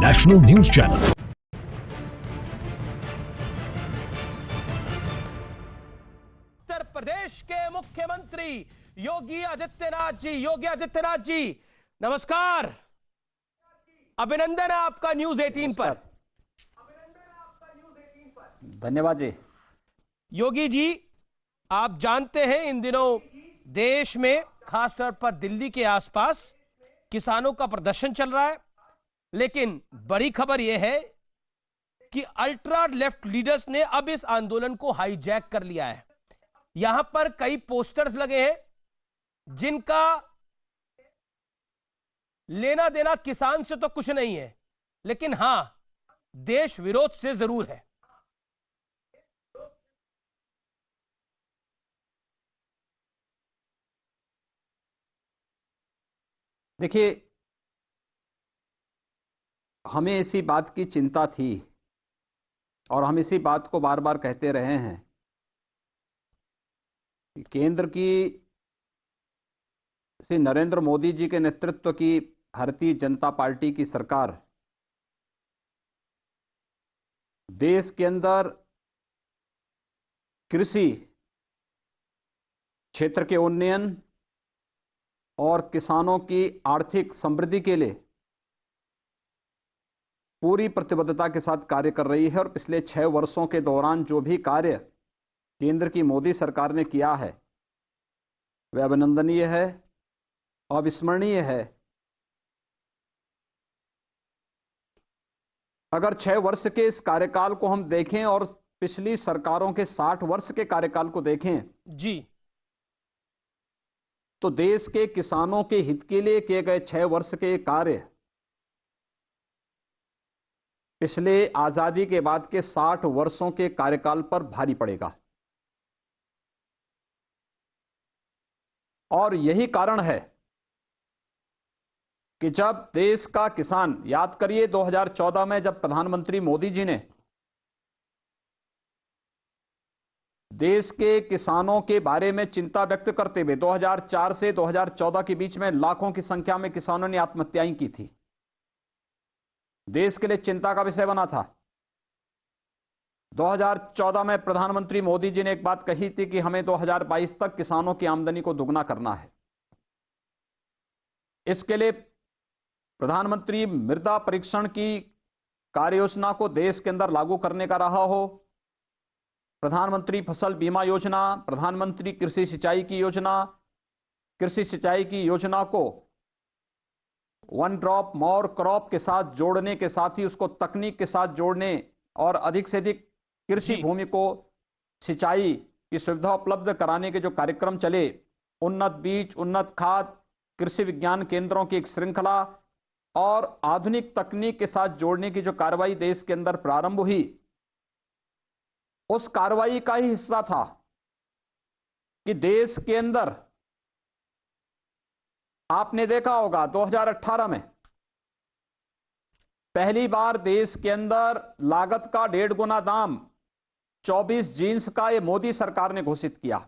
National news channel. Uttar Pradesh के मुख्यमंत्री योगी आदित्यनाथ जी, नमस्कार। अभिनंदन है आपका न्यूज 18 पर। धन्यवाद जी। योगी जी, आप जानते हैं इन दिनों देश में खासतौर पर दिल्ली के आसपास किसानों का प्रदर्शन चल रहा है, लेकिन बड़ी खबर यह है कि अल्ट्रा लेफ्ट लीडर्स ने अब इस आंदोलन को हाईजैक कर लिया है। यहां पर कई पोस्टर्स लगे हैं जिनका लेना देना किसान से तो कुछ नहीं है, लेकिन हां देश विरोध से जरूर है। देखिए, हमें इसी बात की चिंता थी और हम इसी बात को बार बार कहते रहे हैं कि केंद्र की श्री नरेंद्र मोदी जी के नेतृत्व की भारतीय जनता पार्टी की सरकार देश के अंदर कृषि क्षेत्र के उन्नयन और किसानों की आर्थिक समृद्धि के लिए पूरी प्रतिबद्धता के साथ कार्य कर रही है। और पिछले 6 वर्षों के दौरान जो भी कार्य केंद्र की मोदी सरकार ने किया है वह अभिनंदनीय है, अविस्मरणीय है। अगर 6 वर्ष के इस कार्यकाल को हम देखें और पिछली सरकारों के 60 वर्ष के कार्यकाल को देखें जी, तो देश के किसानों के हित के लिए किए गए 6 वर्ष के कार्य पिछले आजादी के बाद के 60 वर्षों के कार्यकाल पर भारी पड़ेगा। और यही कारण है कि जब देश का किसान, याद करिए 2014 में जब प्रधानमंत्री मोदी जी ने देश के किसानों के बारे में चिंता व्यक्त करते हुए 2004 से 2014 के बीच में लाखों की संख्या में किसानों ने आत्महत्याएं की थी, देश के लिए चिंता का विषय बना था। 2014 में प्रधानमंत्री मोदी जी ने एक बात कही थी कि हमें 2022 तक किसानों की आमदनी को दुगना करना है। इसके लिए प्रधानमंत्री मृदा परीक्षण की कार्य योजना को देश के अंदर लागू करने का रहा हो, प्रधानमंत्री फसल बीमा योजना, प्रधानमंत्री कृषि सिंचाई की योजना, कृषि सिंचाई की योजना को वन ड्रॉप मोर क्रॉप के साथ जोड़ने के साथ ही उसको तकनीक के साथ जोड़ने और अधिक से अधिक कृषि भूमि को सिंचाई की सुविधा उपलब्ध कराने के जो कार्यक्रम चले, उन्नत बीज, उन्नत खाद, कृषि विज्ञान केंद्रों की एक श्रृंखला और आधुनिक तकनीक के साथ जोड़ने की जो कार्रवाई देश के अंदर प्रारंभ हुई, उस कार्रवाई का ही हिस्सा था कि देश के अंदर आपने देखा होगा 2018 में पहली बार देश के अंदर लागत का 1.5 गुना दाम 24 जीन्स का ये मोदी सरकार ने घोषित किया।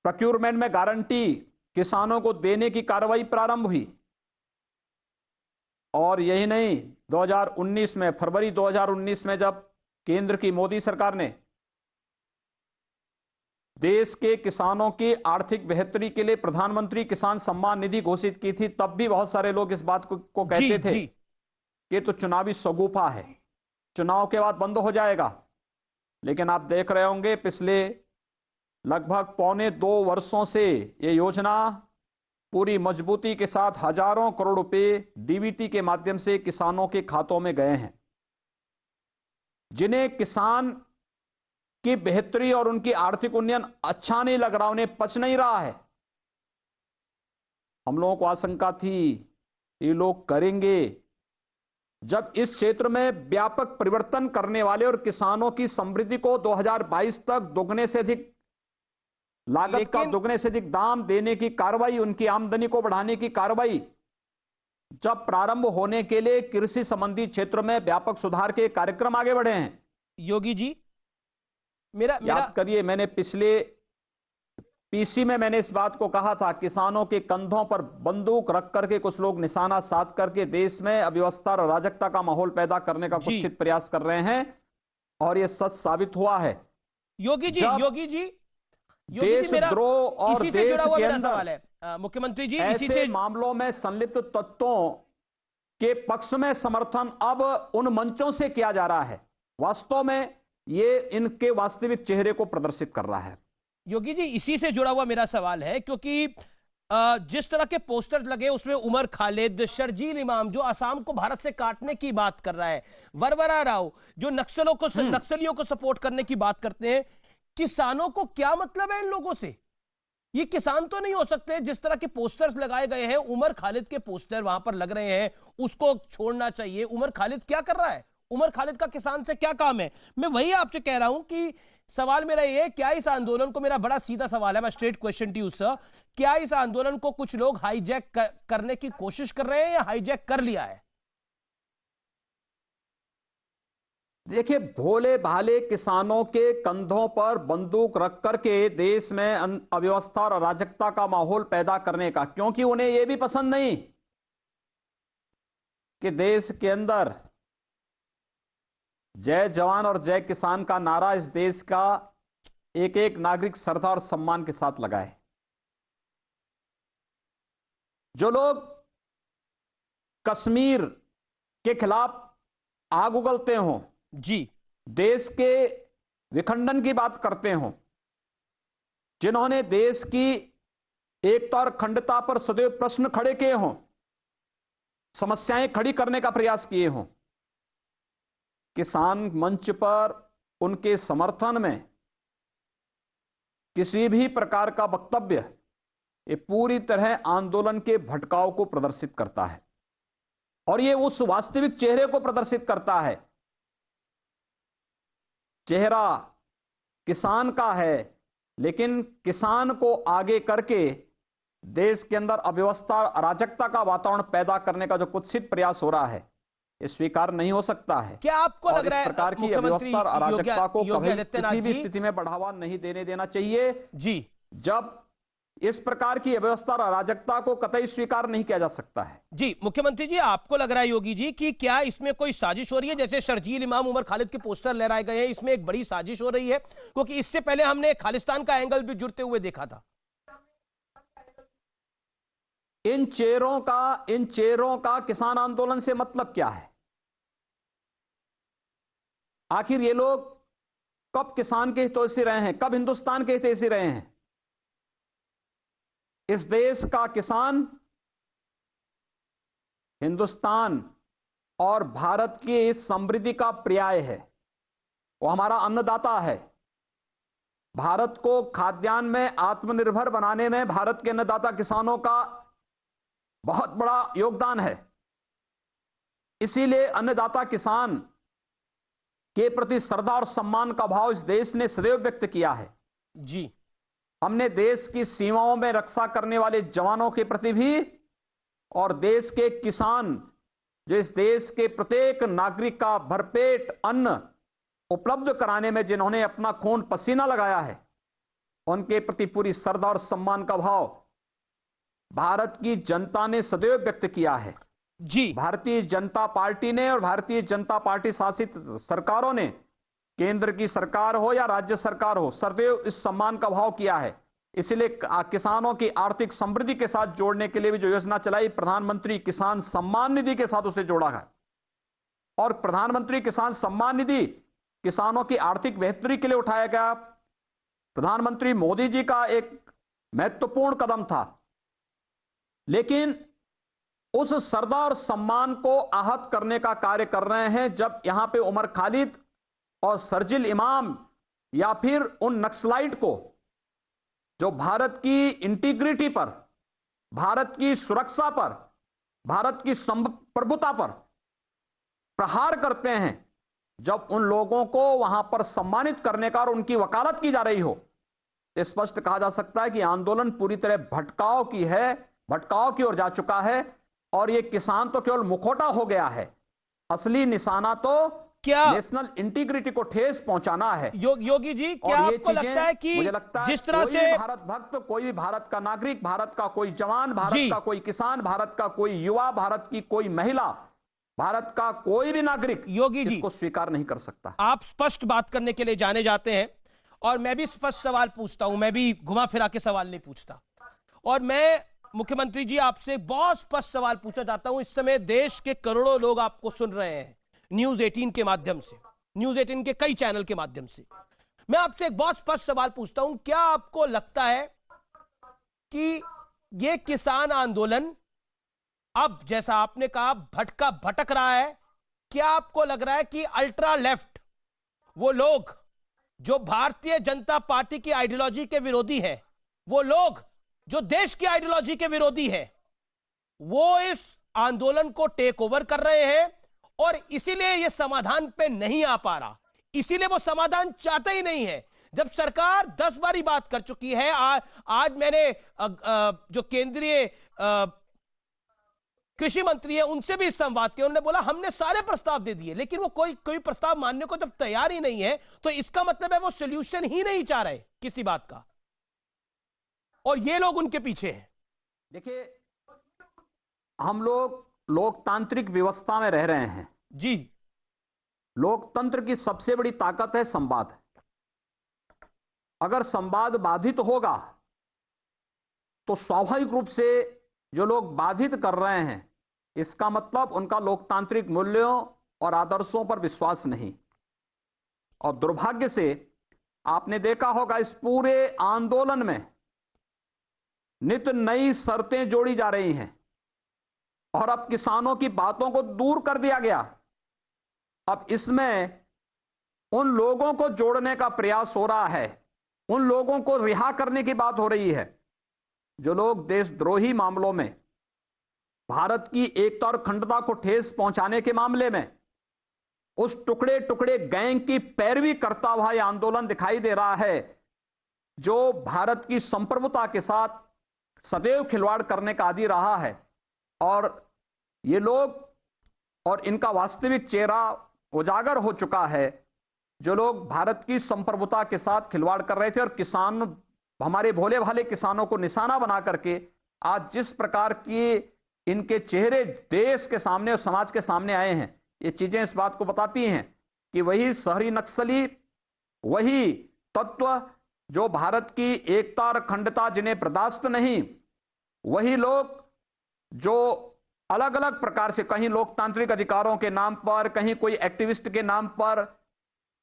प्रोक्योरमेंट में गारंटी किसानों को देने की कार्रवाई प्रारंभ हुई। और यही नहीं, 2019 में, फरवरी 2019 में जब केंद्र की मोदी सरकार ने देश के किसानों की आर्थिक बेहतरी के लिए प्रधानमंत्री किसान सम्मान निधि घोषित की थी, तब भी बहुत सारे लोग इस बात को कहते थे कि तो चुनावी शगुफा है, चुनाव के बाद बंद हो जाएगा। लेकिन आप देख रहे होंगे पिछले लगभग 1.25 वर्षों से यह योजना पूरी मजबूती के साथ हजारों करोड़ रुपए डीबीटी के माध्यम से किसानों के खातों में गए हैं, जिन्हें किसान की बेहतरी और उनकी आर्थिक उन्नयन अच्छा नहीं लग रहा, उन्हें पच नहीं रहा है। हम लोगों को आशंका थी ये लोग करेंगे जब इस क्षेत्र में व्यापक परिवर्तन करने वाले और किसानों की समृद्धि को 2022 तक दोगुने से अधिक लागत का दोगुने से अधिक दाम देने की कार्रवाई, उनकी आमदनी को बढ़ाने की कार्रवाई जब प्रारंभ होने के लिए कृषि संबंधी क्षेत्र में व्यापक सुधार के कार्यक्रम आगे बढ़े हैं। योगी जी, मेरा याद करिए, मैंने पिछले पीसी में मैंने इस बात को कहा था, किसानों के कंधों पर बंदूक रख करके कुछ लोग निशाना साध करके देश में अव्यवस्था और अराजकता का माहौल पैदा करने का जी। कुत्सित प्रयास कर रहे हैं, और यह सच साबित हुआ है। योगी जी, जब योगी जी, योगी जी, मेरा देशद्रोह और इसी से देश जुड़ा हुआ के मेरा अंदर सवाल है मुख्यमंत्री जी, इसी ऐसे से मामलों में संलिप्त तत्वों के पक्ष में समर्थन अब उन मंचों से किया जा रहा है। वास्तव में ये इनके वास्तविक चेहरे को प्रदर्शित कर रहा है। योगी जी, इसी से जुड़ा हुआ मेरा सवाल है, क्योंकि जिस तरह के पोस्टर लगे उसमें उमर खालिद, शर्जील इमाम जो असम को भारत से काटने की बात कर रहा है, वरवरा राव जो नक्सलियों को सपोर्ट करने की बात करते हैं, किसानों को क्या मतलब है इन लोगों से? ये किसान तो नहीं हो सकते। जिस तरह के पोस्टर्स लगाए गए हैं, उमर खालिद के पोस्टर वहां पर लग रहे हैं, उसको छोड़ना चाहिए। उमर खालिद क्या कर रहा है? उमर खालिद का किसान से क्या काम है? मैं वही आपसे कह रहा हूं कि सवाल मेरा ये है, क्या इस आंदोलन को, मेरा बड़ा सीधा सवाल है, मैं straight question to you sir, क्या इस आंदोलन को कुछ लोग हाईजैक करने की कोशिश कर रहे हैं या हाईजैक कर लिया है? देखिए, भोले भाले किसानों के कंधों पर बंदूक रख करके देश में अव्यवस्था और अराजकता का माहौल पैदा करने का, क्योंकि उन्हें यह भी पसंद नहीं कि देश के अंदर जय जवान और जय किसान का नारा इस देश का एक एक नागरिक श्रद्धा और सम्मान के साथ लगाए। जो लोग कश्मीर के खिलाफ आग उगलते हों जी, देश के विखंडन की बात करते हों, जिन्होंने देश की एकता और अखंडता पर सदैव प्रश्न खड़े किए हों, समस्याएं खड़ी करने का प्रयास किए हों, किसान मंच पर उनके समर्थन में किसी भी प्रकार का वक्तव्य ये पूरी तरह आंदोलन के भटकाव को प्रदर्शित करता है, और ये उस वास्तविक चेहरे को प्रदर्शित करता है। चेहरा किसान का है, लेकिन किसान को आगे करके देश के अंदर अव्यवस्था और अराजकता का वातावरण पैदा करने का जो कुत्सित प्रयास हो रहा है, ये स्वीकार नहीं हो सकता है। क्या आपको लग रहा है इस प्रकार की मुख्यमंत्री अव्यवस्था और अराजकता को योगी कभी आदित्यनाथ किसी भी जी, स्थिति में बढ़ावा नहीं देने देना चाहिए। जी, जब इस प्रकार की अव्यवस्था और अराजकता को कतई स्वीकार नहीं किया जा सकता है। जी मुख्यमंत्री जी, आपको लग रहा है योगी जी कि क्या इसमें कोई साजिश हो रही है? जैसे शर्जील इमाम, उमर खालिद के पोस्टर लहराए गए हैं, इसमें एक बड़ी साजिश हो रही है, क्योंकि इससे पहले हमने खालिस्तान का एंगल भी जुड़ते हुए देखा था। इन चेहरों का किसान आंदोलन से मतलब क्या है? आखिर ये लोग कब किसान के हितैषी रहे हैं, कब हिंदुस्तान के हितैषी रहे हैं? इस देश का किसान हिंदुस्तान और भारत की इस समृद्धि का पर्याय है, वो हमारा अन्नदाता है। भारत को खाद्यान्न में आत्मनिर्भर बनाने में भारत के अन्नदाता किसानों का बहुत बड़ा योगदान है। इसीलिए अन्नदाता किसान के प्रति श्रद्धा और सम्मान का भाव इस देश ने सदैव व्यक्त किया है। जी, हमने देश की सीमाओं में रक्षा करने वाले जवानों के प्रति भी, और देश के किसान जो इस देश के प्रत्येक नागरिक का भरपेट अन्न उपलब्ध कराने में जिन्होंने अपना खून पसीना लगाया है, उनके प्रति पूरी श्रद्धा और सम्मान का भाव भारत की जनता ने सदैव व्यक्त किया है। जी, भारतीय जनता पार्टी ने और भारतीय जनता पार्टी शासित सरकारों ने, केंद्र की सरकार हो या राज्य सरकार हो, सदैव इस सम्मान का भाव किया है। इसलिए किसानों की आर्थिक समृद्धि के साथ जोड़ने के लिए भी जो योजना चलाई, प्रधानमंत्री किसान सम्मान निधि के साथ उसे जोड़ा है। और प्रधानमंत्री किसान सम्मान निधि किसानों की आर्थिक बेहतरी के लिए उठाया गया प्रधानमंत्री मोदी जी का एक महत्वपूर्ण कदम था। लेकिन उस श्रद्धा और सम्मान को आहत करने का कार्य कर रहे हैं जब यहां पे उमर खालिद और शर्जील इमाम या फिर उन नक्सलाइट को जो भारत की इंटीग्रिटी पर, भारत की सुरक्षा पर, भारत की प्रभुता पर प्रहार करते हैं, जब उन लोगों को वहां पर सम्मानित करने का और उनकी वकालत की जा रही हो, तो स्पष्ट कहा जा सकता है कि आंदोलन पूरी तरह भटकाव की ओर जा चुका है। और ये किसान तो केवल मुखौटा हो गया है, असली निशाना तो क्या नेशनल इंटीग्रिटी को ठेस पहुंचाना है। योगी जी, क्या और ये आपको चीजें लगता है कि मुझे लगता है जिस तरह कोई से भी भारत भक्त, कोई भी भारत का नागरिक, भारत का कोई जवान, भारत जी का कोई किसान, भारत का कोई युवा, भारत की कोई महिला, भारत का कोई भी नागरिक योगी जी, इसको स्वीकार नहीं कर सकता। आप स्पष्ट बात करने के लिए जाने जाते हैं और मैं भी स्पष्ट सवाल पूछता हूं, मैं भी घुमा फिरा के सवाल नहीं पूछता। और मैं मुख्यमंत्री जी आपसे बहुत स्पष्ट सवाल पूछना चाहता हूं। इस समय देश के करोड़ों लोग आपको सुन रहे हैं न्यूज 18 के माध्यम से, न्यूज 18 के कई चैनल के माध्यम से। मैं आपसे एक बहुत स्पष्ट सवाल पूछता हूं, क्या आपको लगता है कि यह किसान आंदोलन अब जैसा आपने कहा भटक रहा है? क्या आपको लग रहा है कि अल्ट्रा लेफ्ट, वो लोग जो भारतीय जनता पार्टी की आइडियोलॉजी के विरोधी है, वो लोग जो देश की आइडियोलॉजी के विरोधी है, वो इस आंदोलन को टेक ओवर कर रहे हैं और इसीलिए यह समाधान पे नहीं आ पा रहा, इसीलिए वो समाधान चाहते ही नहीं है? जब सरकार 10 बारी बात कर चुकी है, आज मैंने जो केंद्रीय कृषि मंत्री है उनसे भी संवाद किया, उन्होंने बोला हमने सारे प्रस्ताव दे दिए, लेकिन वो कोई प्रस्ताव मानने को जब तैयार ही नहीं है तो इसका मतलब है वो सॉल्यूशन ही नहीं चाह रहे किसी बात का, और ये लोग उनके पीछे हैं। देखिए, हम लोग लोकतांत्रिक व्यवस्था में रह रहे हैं जी। लोकतंत्र की सबसे बड़ी ताकत है संवाद। अगर संवाद बाधित होगा तो स्वाभाविक रूप से जो लोग बाधित कर रहे हैं, इसका मतलब उनका लोकतांत्रिक मूल्यों और आदर्शों पर विश्वास नहीं। और दुर्भाग्य से आपने देखा होगा इस पूरे आंदोलन में नित नई शर्तें जोड़ी जा रही हैं और अब किसानों की बातों को दूर कर दिया गया। अब इसमें उन लोगों को जोड़ने का प्रयास हो रहा है, उन लोगों को रिहा करने की बात हो रही है जो लोग देशद्रोही मामलों में, भारत की एकता और अखंडता को ठेस पहुंचाने के मामले में उस टुकड़े टुकड़े गैंग की पैरवी करता हुआ यह आंदोलन दिखाई दे रहा है, जो भारत की संप्रभुता के साथ सदैव खिलवाड़ करने का आदी रहा है। और ये लोग और इनका वास्तविक चेहरा उजागर हो चुका है, जो लोग भारत की संप्रभुता के साथ खिलवाड़ कर रहे थे और किसान, हमारे भोले भाले किसानों को निशाना बना करके आज जिस प्रकार की इनके चेहरे देश के सामने और समाज के सामने आए हैं, ये चीजें इस बात को बताती हैं कि वही शहरी नक्सली, वही तत्व जो भारत की एकता और अखंडता जिन्हें बर्दाश्त नहीं, वही लोग जो अलग अलग प्रकार से कहीं लोकतांत्रिक अधिकारों के नाम पर, कहीं कोई एक्टिविस्ट के नाम पर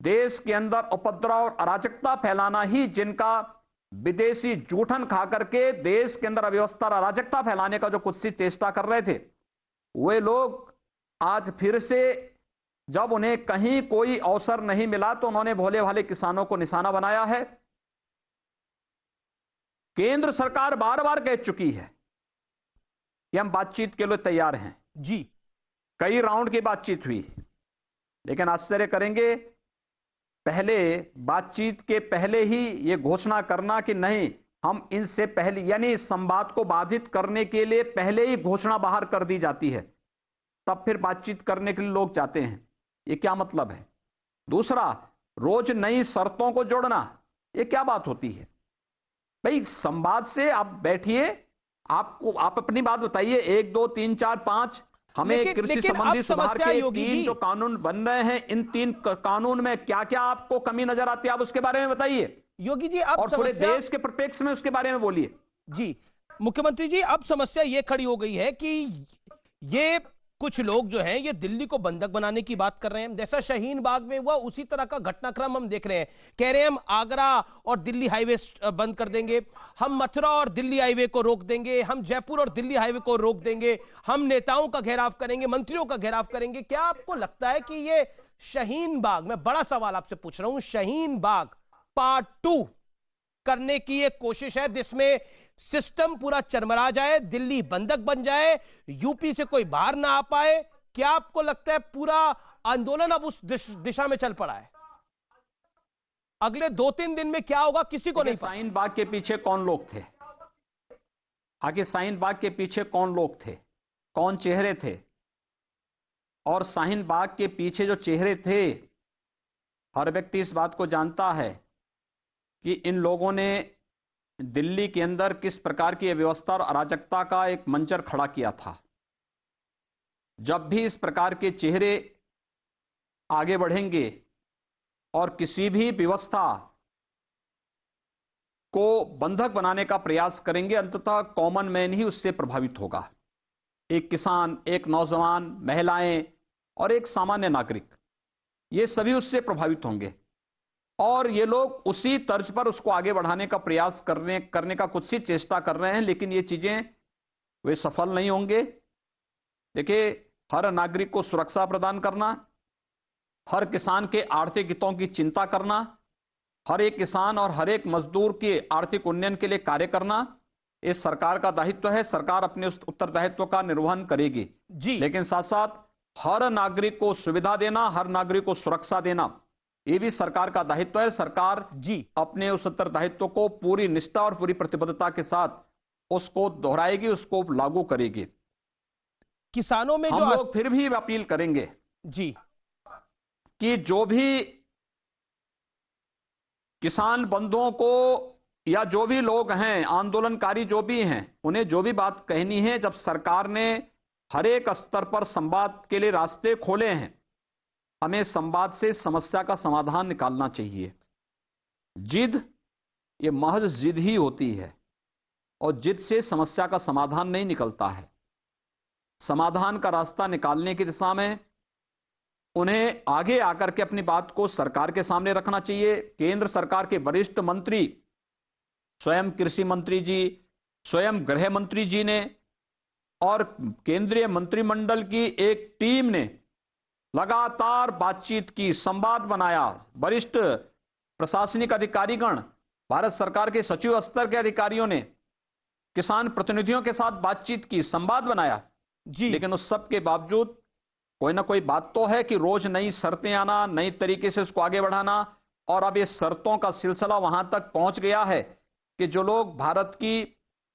देश के अंदर उपद्रव और अराजकता फैलाना ही जिनका विदेशी जूठन खा करके देश के अंदर अव्यवस्था और अराजकता फैलाने का जो कुत्सित चेष्टा कर रहे थे, वे लोग आज फिर से जब उन्हें कहीं कोई अवसर नहीं मिला तो उन्होंने भोले भाले किसानों को निशाना बनाया है। केंद्र सरकार बार बार कह चुकी है कि हम बातचीत के लिए तैयार हैं जी। कई राउंड की बातचीत हुई, लेकिन आश्चर्य करेंगे, पहले बातचीत के पहले ही यह घोषणा करना कि नहीं, हम इनसे पहले, यानी संवाद को बाधित करने के लिए पहले ही घोषणा बाहर कर दी जाती है, तब फिर बातचीत करने के लिए लोग जाते हैं। यह क्या मतलब है? दूसरा, रोज नई शर्तों को जोड़ना, यह क्या बात होती है भाई? संवाद से आप बैठिए, आप अपनी बात बताइए, 1 2 3 4 5, हमें कृषि संबंधी सुधार के 3 जो कानून बन रहे हैं, इन 3 कानून में क्या क्या आपको कमी नजर आती है, आप उसके बारे में बताइए योगी जी। अब और पूरे देश के परिप्रेक्ष्य में उसके बारे में बोलिए। जी मुख्यमंत्री जी, अब समस्या यह खड़ी हो गई है कि ये कुछ लोग जो हैं ये दिल्ली को बंधक बनाने की बात कर रहे हैं, जैसा शाहीन बाग में हुआ उसी तरह का घटनाक्रम हम देख रहे हैं। कह रहे हैं हम आगरा और दिल्ली हाईवे बंद कर देंगे, हम मथुरा और दिल्ली हाईवे को रोक देंगे, हम जयपुर और दिल्ली हाईवे को रोक देंगे, हम नेताओं का घेराव करेंगे, मंत्रियों का घेराव करेंगे। क्या आपको लगता है कि ये शाहीन बाग, मैं बड़ा सवाल आपसे पूछ रहा हूं, शाहीन बाग पार्ट 2 करने की एक कोशिश है जिसमें सिस्टम पूरा चरमरा जाए, दिल्ली बंधक बन जाए, यूपी से कोई बाहर ना आ पाए? क्या आपको लगता है पूरा आंदोलन अब उस दिशा में चल पड़ा है? अगले 2-3 दिन में क्या होगा किसी को नहीं पता। शाहीन बाग के पीछे कौन लोग थे? आगे शाहीन बाग के पीछे कौन लोग थे, कौन चेहरे थे? और शाहीन बाग के पीछे जो चेहरे थे, हर व्यक्ति इस बात को जानता है कि इन लोगों ने दिल्ली के अंदर किस प्रकार की व्यवस्था और अराजकता का एक मंजर खड़ा किया था। जब भी इस प्रकार के चेहरे आगे बढ़ेंगे और किसी भी व्यवस्था को बंधक बनाने का प्रयास करेंगे, अंततः कॉमन मैन ही उससे प्रभावित होगा। एक किसान, एक नौजवान, महिलाएं और एक सामान्य नागरिक, ये सभी उससे प्रभावित होंगे और ये लोग उसी तर्ज पर उसको आगे बढ़ाने का प्रयास करने का कुछ सी चेष्टा कर रहे हैं, लेकिन ये चीजें वे सफल नहीं होंगे। देखिए, हर नागरिक को सुरक्षा प्रदान करना, हर किसान के आर्थिक हितों की चिंता करना, हर एक किसान और हर एक मजदूर के आर्थिक उन्नयन के लिए कार्य करना, ये सरकार का दायित्व है। सरकार अपने उस उत्तरदायित्व का निर्वहन करेगी जी। लेकिन साथ साथ हर नागरिक को सुविधा देना, हर नागरिक को सुरक्षा देना, ये भी सरकार का दायित्व है। सरकार जी अपने उस उत्तरदायित्व को पूरी निष्ठा और पूरी प्रतिबद्धता के साथ उसको दोहराएगी, उसको लागू करेगी। किसानों में हम जो लोग फिर भी अपील करेंगे जी कि जो भी किसान बंधुओं को या जो भी लोग हैं, आंदोलनकारी जो भी हैं, उन्हें जो भी बात कहनी है, जब सरकार ने हर एक स्तर पर संवाद के लिए रास्ते खोले हैं, हमें संवाद से समस्या का समाधान निकालना चाहिए। जिद, ये महज जिद ही होती है और जिद से समस्या का समाधान नहीं निकलता है। समाधान का रास्ता निकालने की दिशा में उन्हें आगे आकर के अपनी बात को सरकार के सामने रखना चाहिए। केंद्र सरकार के वरिष्ठ मंत्री, स्वयं कृषि मंत्री जी, स्वयं गृह मंत्री जी ने और केंद्रीय मंत्रिमंडल की एक टीम ने लगातार बातचीत की, संवाद बनाया। वरिष्ठ प्रशासनिक अधिकारीगण, भारत सरकार के सचिव स्तर के अधिकारियों ने किसान प्रतिनिधियों के साथ बातचीत की, संवाद बनाया जी। लेकिन उस सब के बावजूद कोई ना कोई बात तो है कि रोज नई शर्तें आना, नई तरीके से उसको आगे बढ़ाना। और अब ये शर्तों का सिलसिला वहां तक पहुंच गया है कि जो लोग भारत की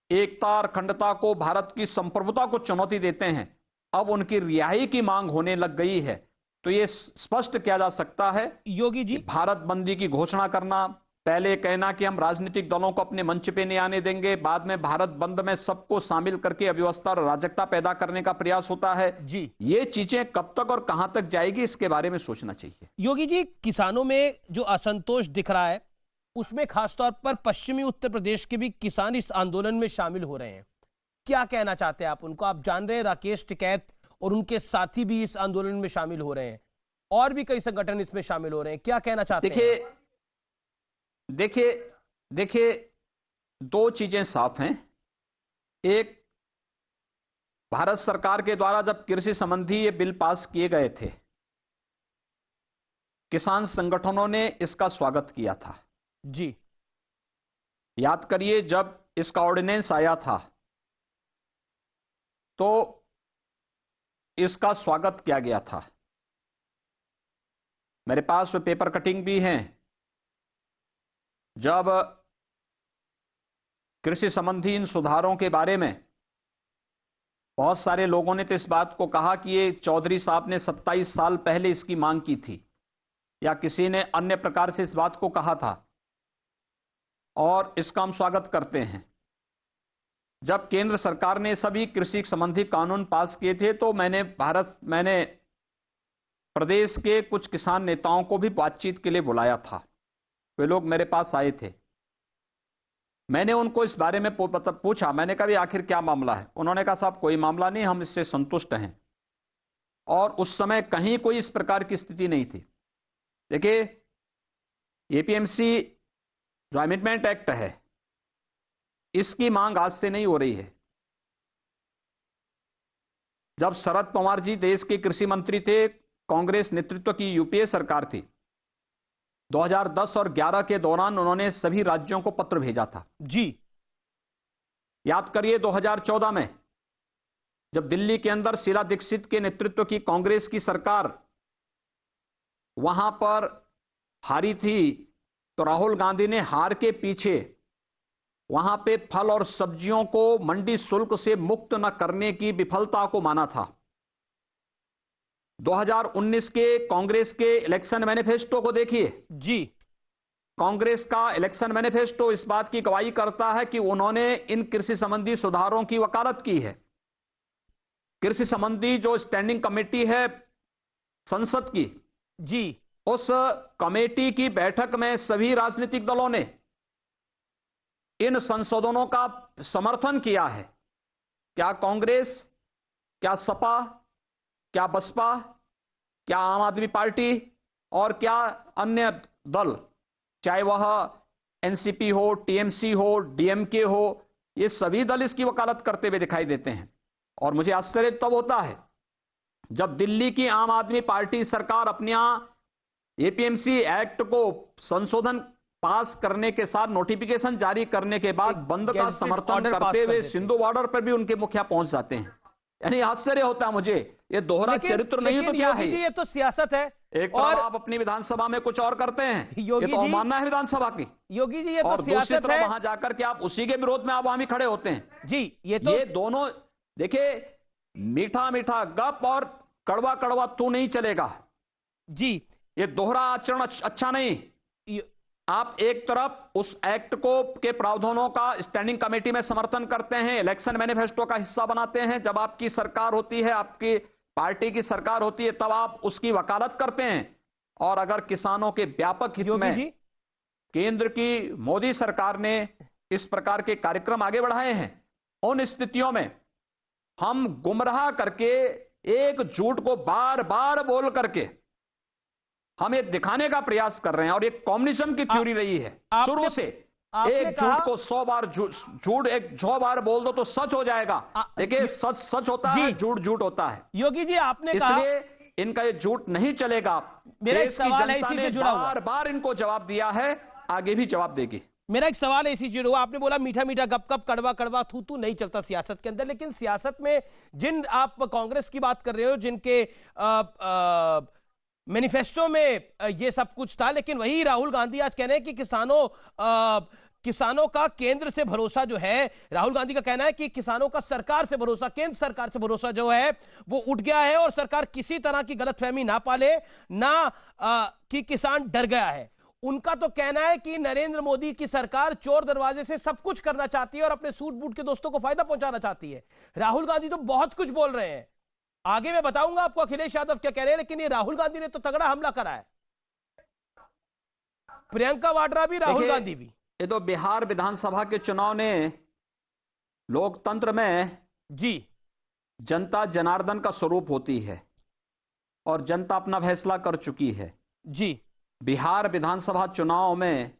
एकता और अखंडता को, भारत की संप्रभुता को चुनौती देते हैं, अब उनकी रिहाई की मांग होने लग गई है। तो ये स्पष्ट किया जा सकता है योगी जी, भारत बंदी की घोषणा करना, पहले कहना कि हम राजनीतिक दलों को अपने मंच पे नहीं आने देंगे, बाद में भारत बंद में सबको शामिल करके अव्यवस्था और अराजकता पैदा करने का प्रयास होता है। जी। ये चीजें कब तक और कहां तक जाएगी, इसके बारे में सोचना चाहिए। योगी जी, किसानों में जो असंतोष दिख रहा है, उसमें खासतौर पर पश्चिमी उत्तर प्रदेश के भी किसान इस आंदोलन में शामिल हो रहे हैं। क्या कहना चाहते हैं आप उनको? आप जान रहे हैं राकेश टिकैत और उनके साथी भी इस आंदोलन में शामिल हो रहे हैं और भी कई संगठन इसमें शामिल हो रहे हैं। क्या कहना चाहते हैं? देखिए, दो चीजें साफ हैं। एक, भारत सरकार के द्वारा जब कृषि संबंधी ये बिल पास किए गए थे, किसान संगठनों ने इसका स्वागत किया था। जी। याद करिए, जब इसका ऑर्डिनेंस आया था तो इसका स्वागत किया गया था। मेरे पास वो पेपर कटिंग भी हैं। जब कृषि संबंधी इन सुधारों के बारे में बहुत सारे लोगों ने तो इस बात को कहा कि ये चौधरी साहब ने 27 साल पहले इसकी मांग की थी, या किसी ने अन्य प्रकार से इस बात को कहा था, और इसका हम स्वागत करते हैं। जब केंद्र सरकार ने सभी कृषि संबंधी कानून पास किए थे तो मैंने प्रदेश के कुछ किसान नेताओं को भी बातचीत के लिए बुलाया था। वे लोग मेरे पास आए थे। मैंने उनको इस बारे में पूछा, मैंने कहा आखिर क्या मामला है? उन्होंने कहा साहब कोई मामला नहीं, हम इससे संतुष्ट हैं। और उस समय कहीं कोई इस प्रकार की स्थिति नहीं थी। देखिए, एपीएमसी जो अमेंडमेंट एक्ट है, इसकी मांग आज से नहीं हो रही है। जब शरद पवार जी देश के कृषि मंत्री थे, कांग्रेस नेतृत्व की यूपीए सरकार थी, 2010 और 11 के दौरान उन्होंने सभी राज्यों को पत्र भेजा था। जी। याद करिए, 2014 में जब दिल्ली के अंदर शीला दीक्षित के नेतृत्व की कांग्रेस की सरकार वहां पर हारी थी, तो राहुल गांधी ने हार के पीछे वहां पे फल और सब्जियों को मंडी शुल्क से मुक्त न करने की विफलता को माना था। 2019 के कांग्रेस के इलेक्शन मैनिफेस्टो को देखिए। जी। कांग्रेस का इलेक्शन मैनिफेस्टो इस बात की गवाही करता है कि उन्होंने इन कृषि संबंधी सुधारों की वकालत की है। कृषि संबंधी जो स्टैंडिंग कमेटी है संसद की, जी, उस कमेटी की बैठक में सभी राजनीतिक दलों ने इन संशोधनों का समर्थन किया है। क्या कांग्रेस, क्या सपा, क्या बसपा, क्या आम आदमी पार्टी और क्या अन्य दल, चाहे वह एनसीपी हो, टीएमसी हो, डीएमके हो, ये सभी दल इसकी वकालत करते हुए दिखाई देते हैं। और मुझे आश्चर्य तब होता है जब दिल्ली की आम आदमी पार्टी सरकार अपने यहां एपीएमसी एक्ट को संशोधन पास करने के साथ नोटिफिकेशन जारी करने के बाद बंद का समर्थन करते हुए सिंधु बॉर्डर पर भी उनके मुखिया पहुंच जाते हैं। यानी आश्चर्य होता है मुझे, ये दोहरा चरित्र नहीं तो क्या है? जी, ये तो सियासत है। एक और आप अपनी विधानसभा में कुछ और करते हैं, योगी ये तो अवमानना है विधानसभा की। योगी जी, ये तो सियासत है। है। वहां जाकर के आप उसी के विरोध में आप वहां भी खड़े होते हैं। जी, ये दोनों देखिए, मीठा मीठा गप और कड़वा कड़वा तू नहीं चलेगा जी। ये दोहरा आचरण अच्छा नहीं। आप एक तरफ उस एक्ट को के प्रावधानों का स्टैंडिंग कमेटी में समर्थन करते हैं, इलेक्शन मैनिफेस्टो का हिस्सा बनाते हैं, जब आपकी सरकार होती है, आपकी पार्टी की सरकार होती है, तब आप उसकी वकालत करते हैं। और अगर किसानों के व्यापक हित में केंद्र की मोदी सरकार ने इस प्रकार के कार्यक्रम आगे बढ़ाए हैं, उन स्थितियों में हम गुमराह करके एक झूठ को बार बार बोल करके हम ये दिखाने का प्रयास कर रहे हैं। और ये कम्युनिज्म की थ्योरी रही है शुरू से। एक झूठ को 100 बार झूठ 100 बार बोल दो तो सच हो जाएगा। देखिए, सच सच होता है, झूठ झूठ होता है। योगी जी, आपने कहा इसलिए इनका ये झूठ नहीं चलेगा। मेरा एक सवाल है इसी से जुड़ा हुआ, बार बार इनको जवाब दिया है, आगे भी जवाब देगी। मेरा एक सवाल है इसी से जुड़ा हुआ। आपने बोला मीठा मीठा गप गप, कड़वा कड़वा थू थू नहीं चलता सियासत के अंदर, लेकिन सियासत में जिन आप कांग्रेस की बात कर रहे हो, जिनके मैनिफेस्टो में ये सब कुछ था, लेकिन वही राहुल गांधी आज कह रहे हैं कि किसानों का केंद्र से भरोसा जो है, राहुल गांधी का कहना है कि किसानों का सरकार से भरोसा, केंद्र सरकार से भरोसा जो है वो उठ गया है और सरकार किसी तरह की गलतफहमी ना पाले, ना कि किसान डर गया है। उनका तो कहना है कि नरेंद्र मोदी की सरकार चोर दरवाजे से सब कुछ करना चाहती है और अपने सूट बूट के दोस्तों को फायदा पहुंचाना चाहती है। राहुल गांधी तो बहुत कुछ बोल रहे हैं, आगे मैं बताऊंगा आपको अखिलेश यादव क्या कह रहे हैं, लेकिन ये राहुल गांधी ने तो तगड़ा हमला करा है। प्रियंका वाड्रा भी, राहुल गांधी भी। ये तो बिहार विधानसभा के चुनाव ने लोकतंत्र में जी जनता जनार्दन का स्वरूप होती है और जनता अपना फैसला कर चुकी है। जी, बिहार विधानसभा चुनाव में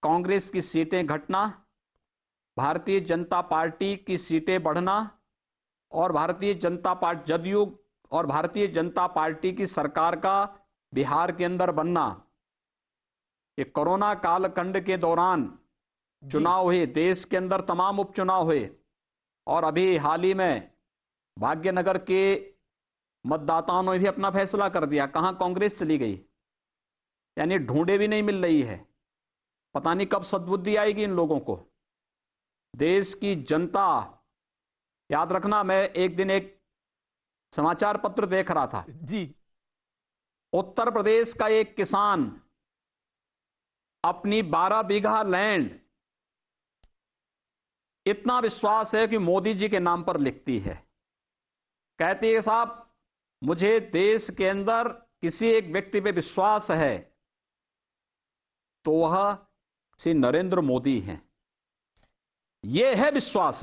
कांग्रेस की सीटें घटना, भारतीय जनता पार्टी की सीटें बढ़ना और भारतीय जनता पार्टी जदयू और भारतीय जनता पार्टी की सरकार का बिहार के अंदर बनना, ये कोरोना कालखंड के दौरान चुनाव हुए, देश के अंदर तमाम उपचुनाव हुए और अभी हाल ही में भाग्यनगर के मतदाताओं ने भी अपना फैसला कर दिया। कहां कांग्रेस चली गई, यानी ढूंढे भी नहीं मिल रही है। पता नहीं कब सद्बुद्धि आएगी इन लोगों को। देश की जनता, याद रखना, मैं एक दिन एक समाचार पत्र देख रहा था जी, उत्तर प्रदेश का एक किसान अपनी 12 बीघा लैंड इतना विश्वास है कि मोदी जी के नाम पर लिखती है। कहती है, साहब मुझे देश के अंदर किसी एक व्यक्ति पे विश्वास है तो वह श्री नरेंद्र मोदी हैं। यह है विश्वास।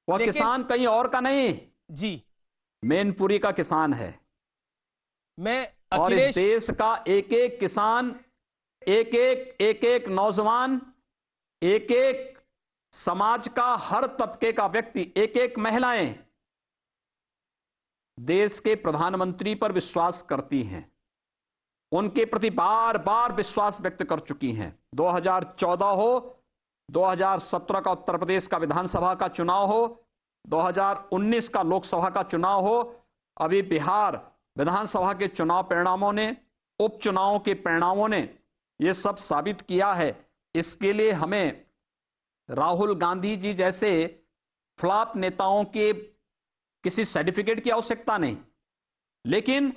वह किसान कहीं और का नहीं जी, मैनपुरी का किसान है। मैं और इस देश का एक एक किसान, एक एक नौजवान, एक एक समाज का हर तबके का व्यक्ति, एक एक महिलाएं देश के प्रधानमंत्री पर विश्वास करती हैं, उनके प्रति बार बार विश्वास व्यक्त कर चुकी हैं। 2014 हो, 2017 का उत्तर प्रदेश का विधानसभा का चुनाव हो, 2019 का लोकसभा का चुनाव हो, अभी बिहार विधानसभा के चुनाव परिणामों ने, उपचुनावों के परिणामों ने यह सब साबित किया है। इसके लिए हमें राहुल गांधी जी जैसे फ्लॉप नेताओं किसी सर्टिफिकेट की आवश्यकता नहीं, लेकिन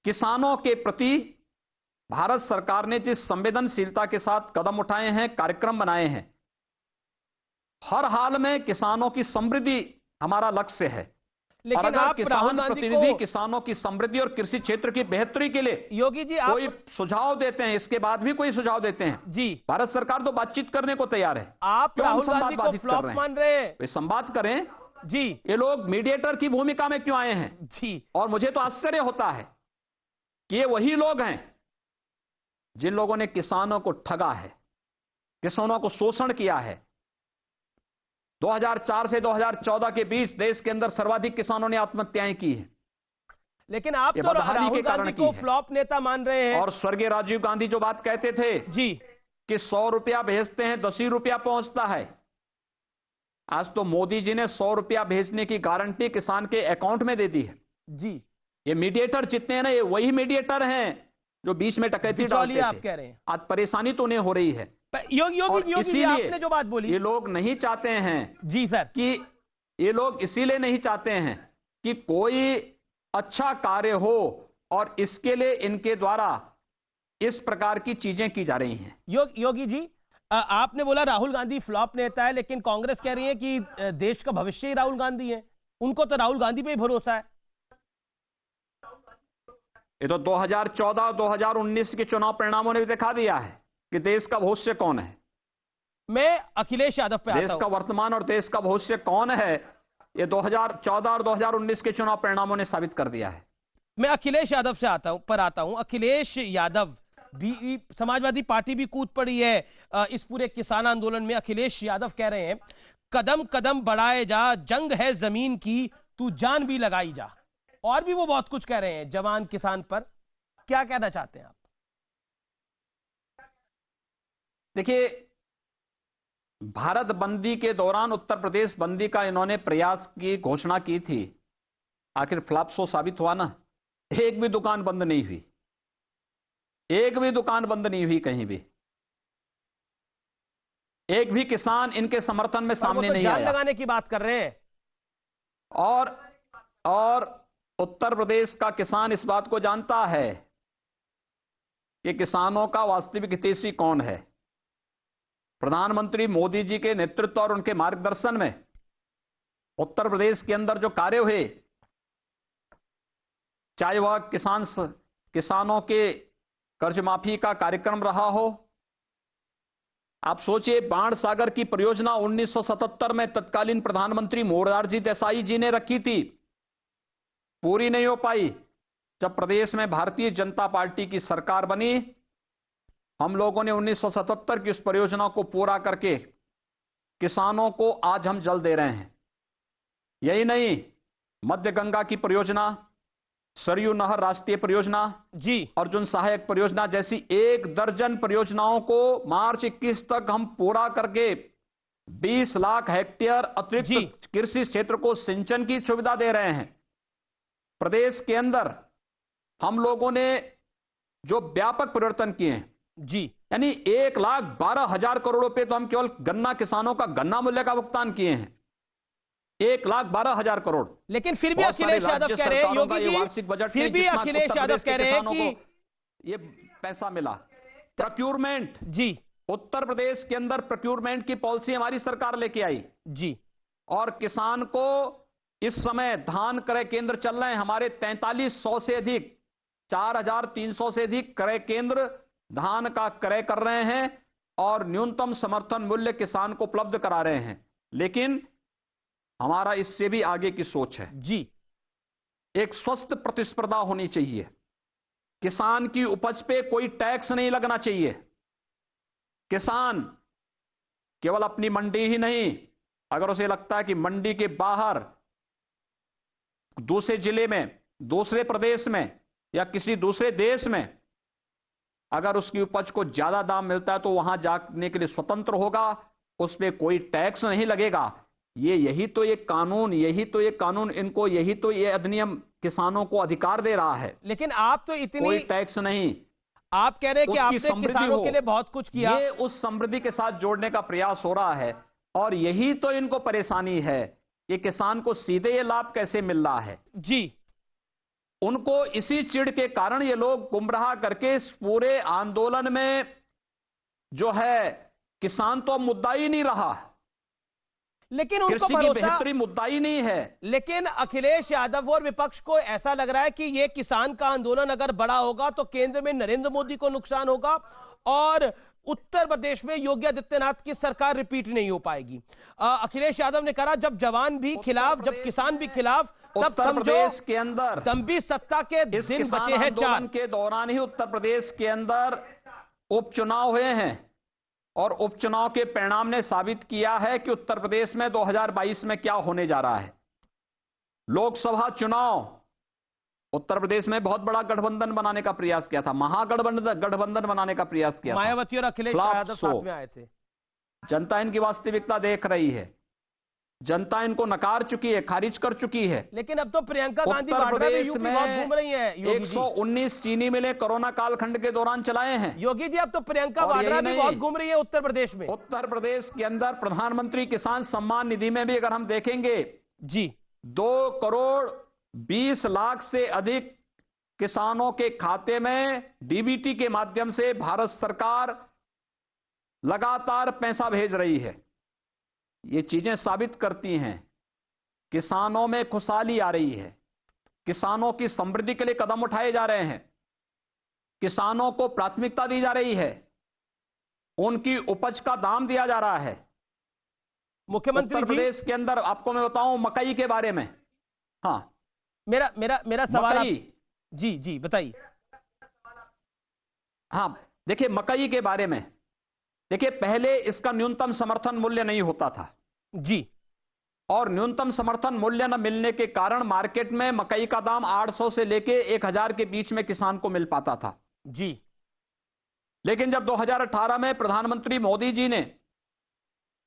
किसानों के प्रति भारत सरकार ने जिस संवेदनशीलता के साथ कदम उठाए हैं, कार्यक्रम बनाए हैं, हर हाल में किसानों की समृद्धि हमारा लक्ष्य है। और लेकिन अगर आप राहुल किसान गांधी प्रतिनिधि को, किसानों की समृद्धि और कृषि क्षेत्र की बेहतरी के लिए योगी जी कोई आप, सुझाव देते हैं, इसके बाद भी कोई सुझाव देते हैं, जी भारत सरकार तो बातचीत करने को तैयार है। आप क्यों हम राहुल संवाद गांधी को बाधित कर फ्लॉप रहे हैं? मान रहे हैं? वे संवाद करें। जी ये लोग मीडिएटर की भूमिका में क्यों आए हैं? जी और मुझे तो आश्चर्य होता है कि ये वही लोग हैं जिन लोगों ने किसानों को ठगा है, किसानों को शोषण किया है। 2004 से 2014 के बीच देश के अंदर सर्वाधिक किसानों ने आत्महत्याएं की हैं। लेकिन आप ये तो बदहाली राहुल के कारण गांधी की को है। फ्लॉप नेता मान रहे हैं। और स्वर्गीय राजीव गांधी जो बात कहते थे जी कि 100 रुपया भेजते हैं 10 ही रुपया पहुंचता है, आज तो मोदी जी ने 100 रुपया भेजने की गारंटी किसान के अकाउंट में दे दी है। जी ये मीडिएटर जितने हैं ना, ये वही मीडिएटर हैं जो बीच में डकैती डालते बिचौलिया आप थे। कह रहे हैं। आज परेशानी तो उन्हें हो रही है। योगी और योगी जी इसीलिए आपने जो बात बोली, ये लोग नहीं चाहते हैं जी सर, कि ये लोग इसीलिए नहीं चाहते हैं कि कोई अच्छा कार्य हो और इसके लिए इनके द्वारा इस प्रकार की चीजें की जा रही हैं। योगी जी आपने बोला राहुल गांधी फ्लॉप नेता है, लेकिन कांग्रेस कह रही है कि देश का भविष्य ही राहुल गांधी है, उनको तो राहुल गांधी पे ही भरोसा है। ये तो 2014 और 2019 के चुनाव परिणामों ने भी दिखा दिया है कि देश का भविष्य कौन है। मैं अखिलेश यादव पे देश आता का हूं। वर्तमान और देश का भविष्य कौन है, ये 2014 और 2019 के चुनाव परिणामों ने साबित कर दिया है। मैं अखिलेश यादव से आता हूं। अखिलेश यादव भी, समाजवादी पार्टी भी कूद पड़ी है इस पूरे किसान आंदोलन में। अखिलेश यादव कह रहे हैं कदम कदम बढ़ाए जा, जंग है जमीन की, तू जान भी लगाई जा। और भी वो बहुत कुछ कह रहे हैं जवान किसान पर। क्या कहना चाहते हैं आप? देखिए, भारत बंदी के दौरान उत्तर प्रदेश बंदी का इन्होंने प्रयास की घोषणा की थी, आखिर फ्लॉप शो साबित हुआ ना। एक भी दुकान बंद नहीं हुई, एक भी दुकान बंद नहीं हुई कहीं भी। एक भी किसान इनके समर्थन में सामने नहीं जान आया। लगाने की बात कर रहे हैं। और उत्तर प्रदेश का किसान इस बात को जानता है कि किसानों का वास्तविक हितैषी कौन है। प्रधानमंत्री मोदी जी के नेतृत्व और उनके मार्गदर्शन में उत्तर प्रदेश के अंदर जो कार्य हुए, चाहे वह किसानों के कर्ज माफी का कार्यक्रम रहा हो। आप सोचिए, बाण सागर की परियोजना 1977 में तत्कालीन प्रधानमंत्री मोरारजी देसाई जी ने रखी थी, पूरी नहीं हो पाई। जब प्रदेश में भारतीय जनता पार्टी की सरकार बनी, हम लोगों ने 1977 की उस परियोजना को पूरा करके किसानों को आज हम जल दे रहे हैं। यही नहीं, मध्य गंगा की परियोजना, सरयू नहर राष्ट्रीय परियोजना जी, अर्जुन सहायक परियोजना जैसी 1 दर्जन परियोजनाओं को मार्च 21 तक हम पूरा करके 20 लाख हेक्टेयर अतिरिक्त कृषि क्षेत्र को सिंचन की सुविधा दे रहे हैं। प्रदेश के अंदर हम लोगों ने जो व्यापक परिवर्तन किए हैं जी, यानी 1,12,000 करोड़ रुपए तो हम केवल गन्ना किसानों का गन्ना मूल्य का भुगतान किए हैं, 1,12,000 करोड़। लेकिन फिर भी अखिलेश यादव कह रहे हैं, योगी जी, फिर भी अखिलेश यादव कह रहे हैं कि ये पैसा मिला। प्रोक्यूरमेंट जी, उत्तर प्रदेश के अंदर प्रोक्यूरमेंट की पॉलिसी हमारी सरकार लेके आई जी, और किसान को इस समय धान क्रय केंद्र चल रहे हैं हमारे 4300 से अधिक, 4,300 से अधिक क्रय केंद्र धान का क्रय कर रहे हैं और न्यूनतम समर्थन मूल्य किसान को उपलब्ध करा रहे हैं। लेकिन हमारा इससे भी आगे की सोच है जी, एक स्वस्थ प्रतिस्पर्धा होनी चाहिए। किसान की उपज पे कोई टैक्स नहीं लगना चाहिए। किसान केवल अपनी मंडी ही नहीं, अगर उसे लगता है कि मंडी के बाहर दूसरे जिले में, दूसरे प्रदेश में या किसी दूसरे देश में अगर उसकी उपज को ज्यादा दाम मिलता है तो वहां जाने के लिए स्वतंत्र होगा, उस पर कोई टैक्स नहीं लगेगा। यही तो ये कानून इनको, यही तो ये अधिनियम किसानों को अधिकार दे रहा है। लेकिन आप तो इतनी, कोई टैक्स नहीं। आप कह रहे हैं कि आपने किसानों के लिए बहुत कुछ किया। ये उस समृद्धि के साथ जोड़ने का प्रयास हो रहा है और यही तो इनको परेशानी है कि किसान को सीधे ये लाभ कैसे मिल रहा है। जी, उनको इसी चिढ़ के कारण ये लोग गुमराह करके इस पूरे आंदोलन में जो है किसान तो अब मुद्दा ही नहीं रहा, लेकिन उनको कृषि की भरोसा, बेहतरी मुद्दा ही नहीं है। लेकिन अखिलेश यादव और विपक्ष को ऐसा लग रहा है कि ये किसान का आंदोलन अगर बड़ा होगा तो केंद्र में नरेंद्र मोदी को नुकसान होगा और उत्तर प्रदेश में योगी आदित्यनाथ की सरकार रिपीट नहीं हो पाएगी। अखिलेश यादव ने कहा जब जवान भी खिलाफ, जब किसान भी खिलाफ, तब उत्तर समझो प्रदेश के अंदर दम्भी सत्ता के इस दिन किसान बचे हैं आंदोलन 4। के दौरान ही उत्तर प्रदेश के अंदर उपचुनाव हुए हैं और उपचुनाव के परिणाम ने साबित किया है कि उत्तर प्रदेश में 2022 में क्या होने जा रहा है। लोकसभा चुनाव उत्तर प्रदेश में बहुत बड़ा गठबंधन बनाने का प्रयास किया था, गठबंधन बनाने का प्रयास किया था। मायावती और अखिलेश यादव साथ में आए थे। जनता इनकी वास्तविकता देख रही है, जनता इनको नकार चुकी है, खारिज कर चुकी है। लेकिन अब तो प्रियंका गांधी उत्तर वाड्रा भी प्रदेश यूपी में बहुत घूम रही है योगी जी। 119 चीनी मिलें कोरोना कालखंड के दौरान चलाए हैं योगी जी, अब तो प्रियंका और वाड्रा यही भी नहीं, बहुत घूम रही है उत्तर प्रदेश में। उत्तर प्रदेश के अंदर प्रधानमंत्री किसान सम्मान निधि में भी अगर हम देखेंगे जी, 2 करोड़ 20 लाख से अधिक किसानों के खाते में डीबीटी के माध्यम से भारत सरकार लगातार पैसा भेज रही है। ये चीजें साबित करती हैं किसानों में खुशहाली आ रही है, किसानों की समृद्धि के लिए कदम उठाए जा रहे हैं, किसानों को प्राथमिकता दी जा रही है, उनकी उपज का दाम दिया जा रहा है। मुख्यमंत्री उत्तर जी, प्रदेश के अंदर आपको मैं बताऊं मकई के बारे में। हाँ, मेरा सवाल मकई, जी जी बताइए। हाँ देखिए मकई के बारे में, देखिए पहले इसका न्यूनतम समर्थन मूल्य नहीं होता था जी, और न्यूनतम समर्थन मूल्य न मिलने के कारण मार्केट में मकई का दाम 800 से लेके 1000 के बीच में किसान को मिल पाता था जी। लेकिन जब 2018 में प्रधानमंत्री मोदी जी ने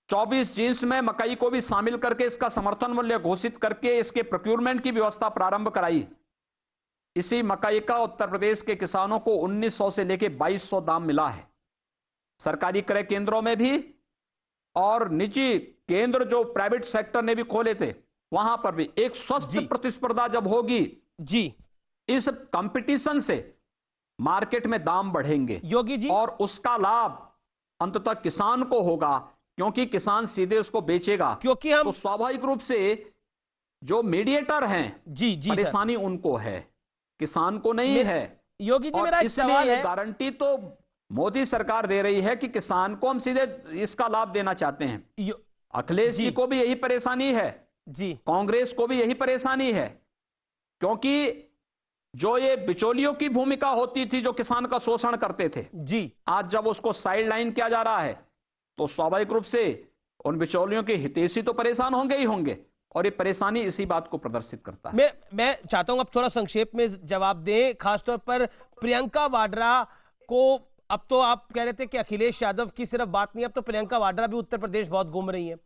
24 जींस में मकई को भी शामिल करके इसका समर्थन मूल्य घोषित करके इसके प्रोक्योरमेंट की व्यवस्था प्रारंभ कराई, इसी मकई का उत्तर प्रदेश के किसानों को 1900 से लेके 2200 दाम मिला है। सरकारी क्रय केंद्रों में भी और निजी केंद्र जो प्राइवेट सेक्टर ने भी खोले थे वहां पर भी एक स्वस्थ प्रतिस्पर्धा जब होगी जी, इस कंपटीशन से मार्केट में दाम बढ़ेंगे योगी जी, और उसका लाभ अंततः किसान को होगा क्योंकि किसान सीधे उसको बेचेगा, क्योंकि हम तो स्वाभाविक रूप से जो मीडिएटर हैं जी जी परेशानी उनको है, किसान को नहीं है। योगी जी, और मेरा एक सवाल है। गारंटी तो मोदी सरकार दे रही है कि किसान को हम सीधे इसका लाभ देना चाहते हैं। अखिलेश जी को भी यही परेशानी है जी, कांग्रेस को भी यही परेशानी है क्योंकि जो ये बिचौलियों की भूमिका होती थी जो किसान का शोषण करते थे जी, आज जब उसको साइड लाइन किया जा रहा है तो स्वाभाविक रूप से उन बिचौलियों के हितैषी तो परेशान होंगे ही होंगे और ये परेशानी इसी बात को प्रदर्शित करता है। मैं चाहता हूं आप थोड़ा संक्षेप में जवाब दें, खासतौर पर प्रियंका वाड्रा को। अब तो आप कह रहे थे कि अखिलेश यादव की सिर्फ बात नहीं, अब तो प्रियंका वाड्रा भी उत्तर प्रदेश बहुत घूम रही हैं।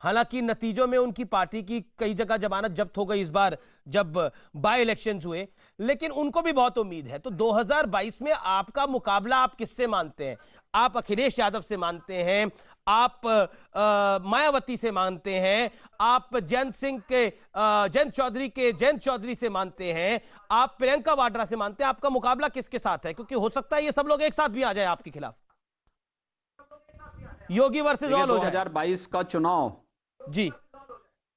हालांकि नतीजों में उनकी पार्टी की कई जगह जमानत जब्त हो गई इस बार जब बाय इलेक्शंस हुए, लेकिन उनको भी बहुत उम्मीद है। तो 2022 में आपका मुकाबला आप किससे मानते हैं? आप अखिलेश यादव से मानते हैं, आप मायावती से मानते हैं, आप जयंत चौधरी से मानते हैं, आप प्रियंका वाड्रा से मानते हैं? आपका मुकाबला किसके साथ है? क्योंकि हो सकता है ये सब लोग एक साथ भी आ जाए आपके खिलाफ, योगी वर्सेस ऑल हो जाए। 2022 का चुनाव जी,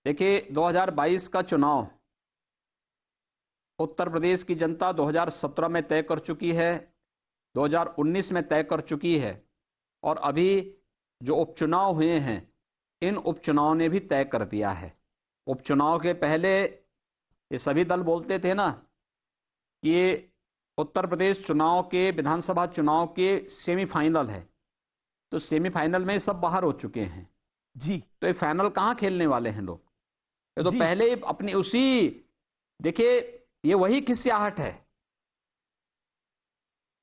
देखिए 2022 का चुनाव उत्तर प्रदेश की जनता 2017 में तय कर चुकी है, 2019 में तय कर चुकी है और अभी जो उपचुनाव हुए हैं इन उपचुनाव ने भी तय कर दिया है। उपचुनाव के पहले ये सभी दल बोलते थे ना कि ये उत्तर प्रदेश चुनाव के विधानसभा चुनाव के सेमीफाइनल है, तो सेमीफाइनल में सब बाहर हो चुके हैं जी, तो ये फाइनल कहां खेलने वाले हैं लोग? ये तो जी, पहले ही अपनी उसी, देखिए ये वही खिसियाहट है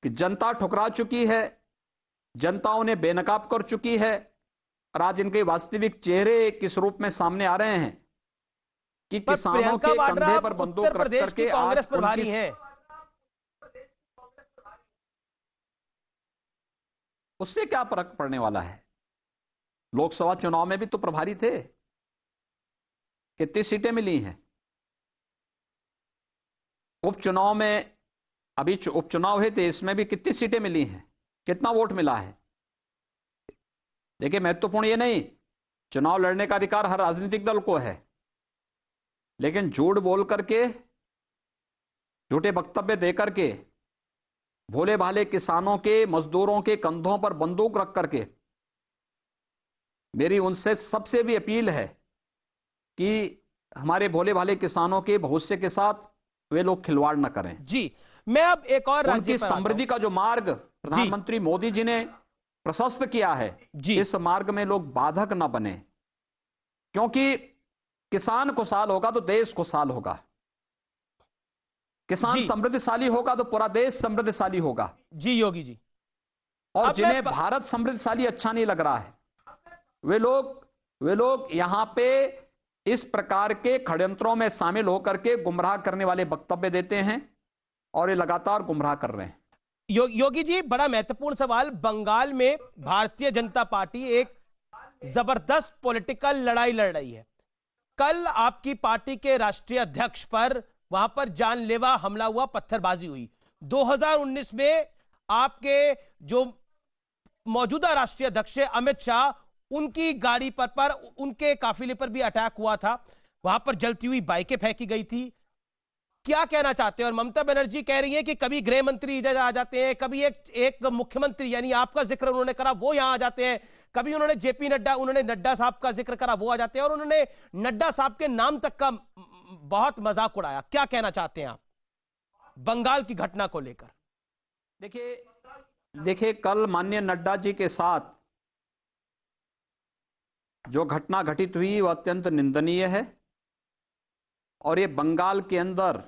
कि जनता ठुकरा चुकी है, जनता उन्हें बेनकाब कर चुकी है और आज इनके वास्तविक चेहरे किस रूप में सामने आ रहे हैं कि किसानों के कंधे पर बंदूक रख करके कांग्रेस प्रभारी हैं। उससे क्या फर्क पड़ने वाला है? लोकसभा चुनाव में भी तो प्रभारी थे। कितनी सीटें मिली हैं? उपचुनाव में, अभी उपचुनाव हुए थे, इसमें भी कितनी सीटें मिली हैं, कितना वोट मिला है? देखिए, महत्वपूर्ण ये नहीं, चुनाव लड़ने का अधिकार हर राजनीतिक दल को है, लेकिन झूठ बोल करके, झूठे वक्तव्य देकर के, भोले भाले किसानों के, मजदूरों के कंधों पर बंदूक रख करके, मेरी उनसे सबसे भी अपील है कि हमारे भोले भाले किसानों के भविष्य के साथ वे लोग खिलवाड़ न करें। जी, मैं अब एक और राज्य उनकी पर आता समृद्धि हूं। का जो मार्ग प्रधानमंत्री मोदी जी ने प्रशस्त किया है, जी। इस मार्ग में लोग बाधक न बने, क्योंकि किसान खुशहाल होगा तो देश खुशहाल होगा, किसान जी। समृद्धशाली होगा तो पूरा देश समृद्धशाली होगा। जी योगी जी, और अब जिन्हें भारत समृद्धशाली अच्छा नहीं लग रहा है, वे लोग यहां पे इस प्रकार के षड्यंत्रों में शामिल होकर के गुमराह करने वाले वक्तव्य देते हैं, और ये लगातार गुमराह कर रहे हैं। योगी जी, बड़ा महत्वपूर्ण सवाल। बंगाल में भारतीय जनता पार्टी एक जबरदस्त पॉलिटिकल लड़ाई लड़ रही है। कल आपकी पार्टी के राष्ट्रीय अध्यक्ष पर वहां पर जानलेवा हमला हुआ, पत्थरबाजी हुई। 2019 में आपके जो मौजूदा राष्ट्रीय अध्यक्ष अमित शाह, उनकी गाड़ी पर उनके काफिले पर भी अटैक हुआ था, वहां पर जलती हुई बाइकें फेंकी गई थी। क्या कहना चाहते हैं? और ममता बनर्जी कह रही है कि कभी गृह मंत्री इधर आ जाते हैं, कभी एक मुख्यमंत्री, यानी आपका जिक्र उन्होंने करा, वो यहां आ जाते हैं, कभी उन्होंने जेपी नड्डा, उन्होंने नड्डा साहब का जिक्र करा, वो आ जाते हैं, और उन्होंने नड्डा साहब के नाम तक का बहुत मजाक उड़ाया। क्या कहना चाहते हैं आप बंगाल की घटना को लेकर? देखिए, कल माननीय नड्डा जी के साथ जो घटना घटित हुई वह अत्यंत निंदनीय है, और ये बंगाल के अंदर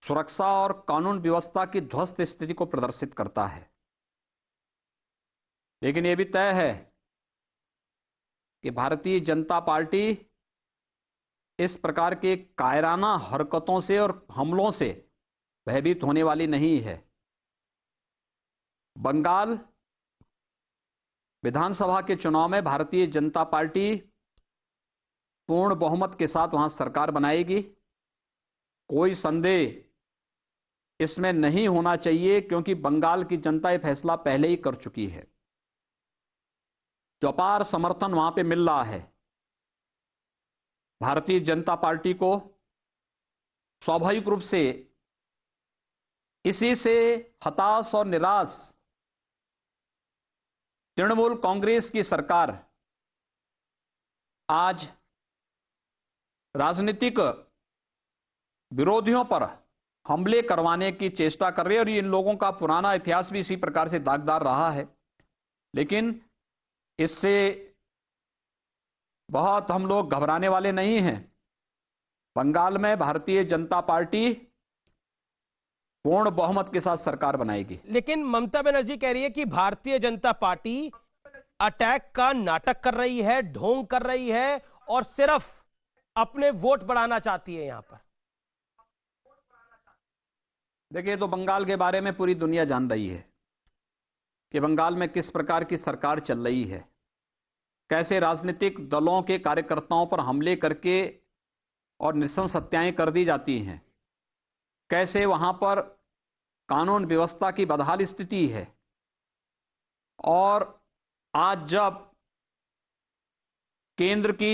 सुरक्षा और कानून व्यवस्था की ध्वस्त स्थिति को प्रदर्शित करता है। लेकिन यह भी तय है कि भारतीय जनता पार्टी इस प्रकार के कायराना हरकतों से और हमलों से भयभीत होने वाली नहीं है। बंगाल विधानसभा के चुनाव में भारतीय जनता पार्टी पूर्ण बहुमत के साथ वहां सरकार बनाएगी, कोई संदेह इसमें नहीं होना चाहिए, क्योंकि बंगाल की जनता यह फैसला पहले ही कर चुकी है। जो अपार समर्थन वहां पे मिल रहा है भारतीय जनता पार्टी को, स्वाभाविक रूप से इसी से हताश और निराश तृणमूल कांग्रेस की सरकार आज राजनीतिक विरोधियों पर हमले करवाने की चेष्टा कर रही है, और इन लोगों का पुराना इतिहास भी इसी प्रकार से दागदार रहा है। लेकिन इससे बहुत हम लोग घबराने वाले नहीं हैं। बंगाल में भारतीय जनता पार्टी पूर्ण बहुमत के साथ सरकार बनाएगी। लेकिन ममता बनर्जी कह रही है कि भारतीय जनता पार्टी अटैक का नाटक कर रही है, ढोंग कर रही है, और सिर्फ अपने वोट बढ़ाना चाहती है। यहां पर देखिए, तो बंगाल के बारे में पूरी दुनिया जान रही है कि बंगाल में किस प्रकार की सरकार चल रही है, कैसे राजनीतिक दलों के कार्यकर्ताओं पर हमले करके और नृशंस हत्याएं कर दी जाती हैं, कैसे वहां पर कानून व्यवस्था की बदहाल स्थिति है। और आज जब केंद्र की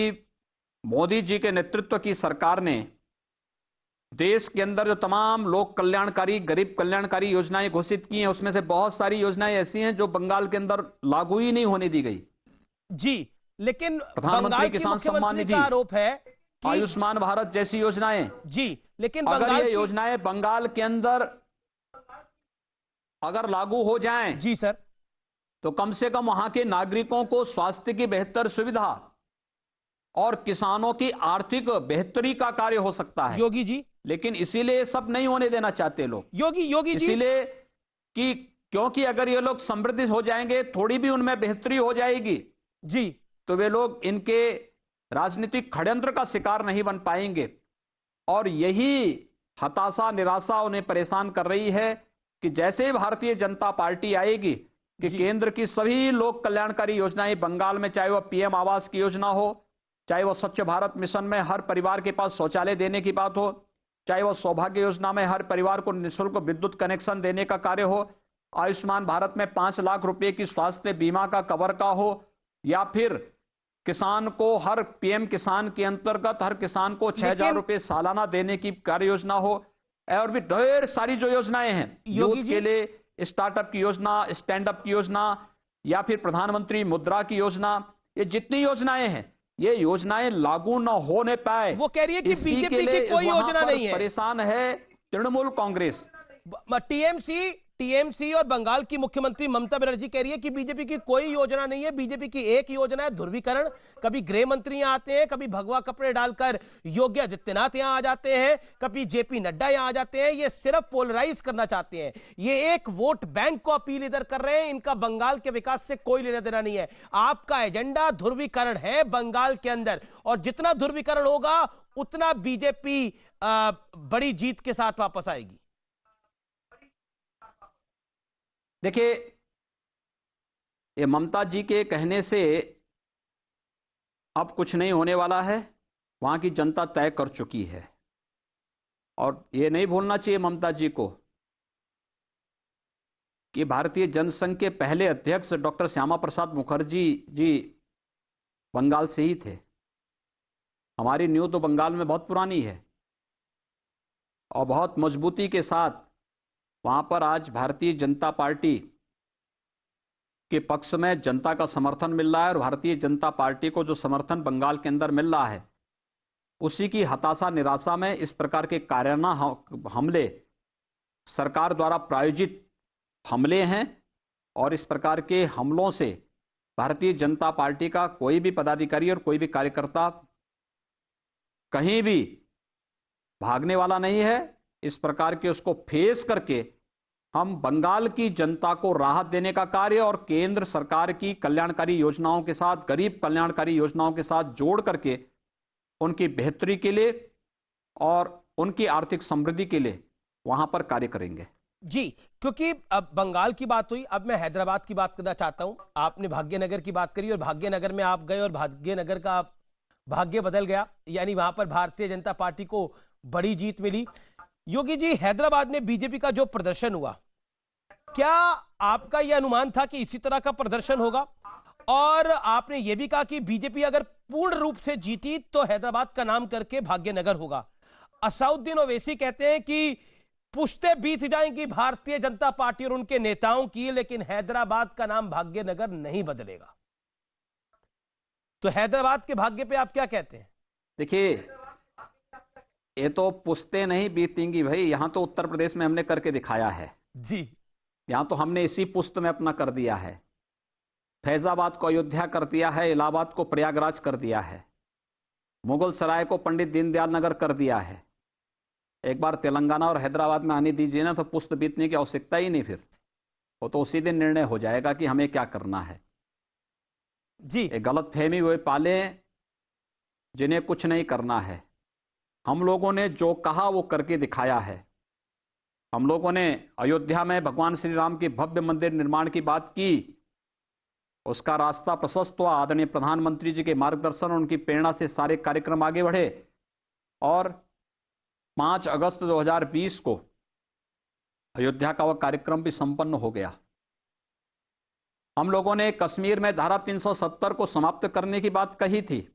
मोदी जी के नेतृत्व की सरकार ने देश के अंदर जो तमाम लोक कल्याणकारी, गरीब कल्याणकारी योजनाएं घोषित की हैं, उसमें से बहुत सारी योजनाएं ऐसी हैं जो बंगाल के अंदर लागू ही नहीं होने दी गई। जी, लेकिन प्रधानमंत्री किसान सम्मान निधि, आरोप है कि आयुष्मान भारत जैसी योजनाएं, जी, लेकिन अगर ये योजनाएं बंगाल के अंदर अगर लागू हो जाएं, जी सर, तो कम से कम वहां के नागरिकों को स्वास्थ्य की बेहतर सुविधा और किसानों की आर्थिक बेहतरी का कार्य हो सकता है। योगी जी, लेकिन इसीलिए सब नहीं होने देना चाहते लोग। योगी जी, इसीलिए कि क्योंकि अगर ये लोग समृद्ध हो जाएंगे, थोड़ी भी उनमें बेहतरी हो जाएगी जी, तो वे लोग इनके राजनीतिक षड्यंत्र का शिकार नहीं बन पाएंगे। और यही हताशा, निराशा उन्हें परेशान कर रही है कि जैसे ही भारतीय जनता पार्टी आएगी कि केंद्र की सभी लोक कल्याणकारी योजनाएं बंगाल में, चाहे वह पीएम आवास की योजना हो, चाहे वो स्वच्छ भारत मिशन में हर परिवार के पास शौचालय देने की बात हो, चाहे वो सौभाग्य योजना में हर परिवार को निःशुल्क विद्युत कनेक्शन देने का कार्य हो, आयुष्मान भारत में 5 लाख रुपए की स्वास्थ्य बीमा का कवर का हो, या फिर किसान को हर पीएम किसान के अंतर्गत हर किसान को 6,000 रुपए सालाना देने की कार्य योजना हो, और भी ढेर सारी जो योजनाएं हैं, यूथ के लिए स्टार्टअप की योजना, स्टैंड अप की योजना, या फिर प्रधानमंत्री मुद्रा की योजना, ये जितनी योजनाएं हैं, ये योजनाएं लागू न होने पाए, वो कह रही है कि बीजेपी की कोई योजना नहीं है। परेशान है तृणमूल कांग्रेस। टीएमसी और बंगाल की मुख्यमंत्री ममता बनर्जी कह रही है कि बीजेपी की कोई योजना नहीं है, बीजेपी की एक योजना है ध्रुवीकरण। कभी गृह मंत्री यहां आते हैं, कभी भगवा कपड़े डालकर योगी आदित्यनाथ यहां आ जाते हैं, कभी जेपी नड्डा यहां आ जाते हैं। ये सिर्फ पोलराइज करना चाहते हैं, ये एक वोट बैंक को अपील इधर कर रहे हैं। इनका बंगाल के विकास से कोई लेना देना नहीं है। आपका एजेंडा ध्रुवीकरण है बंगाल के अंदर, और जितना ध्रुवीकरण होगा उतना बीजेपी बड़ी जीत के साथ वापस आएगी। देखिए, ये ममता जी के कहने से अब कुछ नहीं होने वाला है, वहां की जनता तय कर चुकी है। और ये नहीं भूलना चाहिए ममता जी को कि भारतीय जनसंघ के पहले अध्यक्ष डॉक्टर श्यामा प्रसाद मुखर्जी जी बंगाल से ही थे। हमारी नींव तो बंगाल में बहुत पुरानी है, और बहुत मजबूती के साथ वहां पर आज भारतीय जनता पार्टी के पक्ष में जनता का समर्थन मिल रहा है। और भारतीय जनता पार्टी को जो समर्थन बंगाल के अंदर मिल रहा है, उसी की हताशा निराशा में इस प्रकार के कायराना हमले, सरकार द्वारा प्रायोजित हमले हैं। और इस प्रकार के हमलों से भारतीय जनता पार्टी का कोई भी पदाधिकारी और कोई भी कार्यकर्ता कहीं भी भागने वाला नहीं है। इस प्रकार के उसको फेस करके हम बंगाल की जनता को राहत देने का कार्य और केंद्र सरकार की कल्याणकारी योजनाओं के साथ, गरीब कल्याणकारी योजनाओं के साथ जोड़ करके उनकी बेहतरी के लिए और उनकी आर्थिक समृद्धि के लिए वहां पर कार्य करेंगे। जी, क्योंकि अब बंगाल की बात हुई, अब मैं हैदराबाद की बात करना चाहता हूं। आपने भाग्यनगर की बात करी और भाग्यनगर में आप गए और भाग्यनगर का भाग्य बदल गया, यानी वहां पर भारतीय जनता पार्टी को बड़ी जीत मिली। योगी जी, हैदराबाद में बीजेपी का जो प्रदर्शन हुआ, क्या आपका यह अनुमान था कि इसी तरह का प्रदर्शन होगा? और आपने यह भी कहा कि बीजेपी अगर पूर्ण रूप से जीती तो हैदराबाद का नाम करके भाग्यनगर होगा। असउद्दीन ओवैसी कहते हैं कि पुश्ते बीत जाएंगी भारतीय जनता पार्टी और उनके नेताओं की, लेकिन हैदराबाद का नाम भाग्यनगर नहीं बदलेगा। तो हैदराबाद के भाग्य पे आप क्या कहते हैं? देखिए, ये तो पुश्ते नहीं बीतेंगी भाई, यहां तो उत्तर प्रदेश में हमने करके दिखाया है जी। यहां तो हमने इसी पुश्त में अपना कर दिया है। फैजाबाद को अयोध्या कर दिया है, इलाहाबाद को प्रयागराज कर दिया है, मुगल सराय को पंडित दीनदयाल नगर कर दिया है। एक बार तेलंगाना और हैदराबाद में आने दीजिए ना, तो पुश्त बीतने की आवश्यकता ही नहीं, फिर वो तो उसी दिन निर्णय हो जाएगा कि हमें क्या करना है। जी, एक गलत फहमी हुए पाले जिन्हें कुछ नहीं करना है। हम लोगों ने जो कहा वो करके दिखाया है। हम लोगों ने अयोध्या में भगवान श्री राम के भव्य मंदिर निर्माण की बात की, उसका रास्ता प्रशस्त हुआ। आदरणीय प्रधानमंत्री जी के मार्गदर्शन और उनकी प्रेरणा से सारे कार्यक्रम आगे बढ़े, और 5 अगस्त 2020 को अयोध्या का वह कार्यक्रम भी संपन्न हो गया। हम लोगों ने कश्मीर में धारा 370 को समाप्त करने की बात कही थी।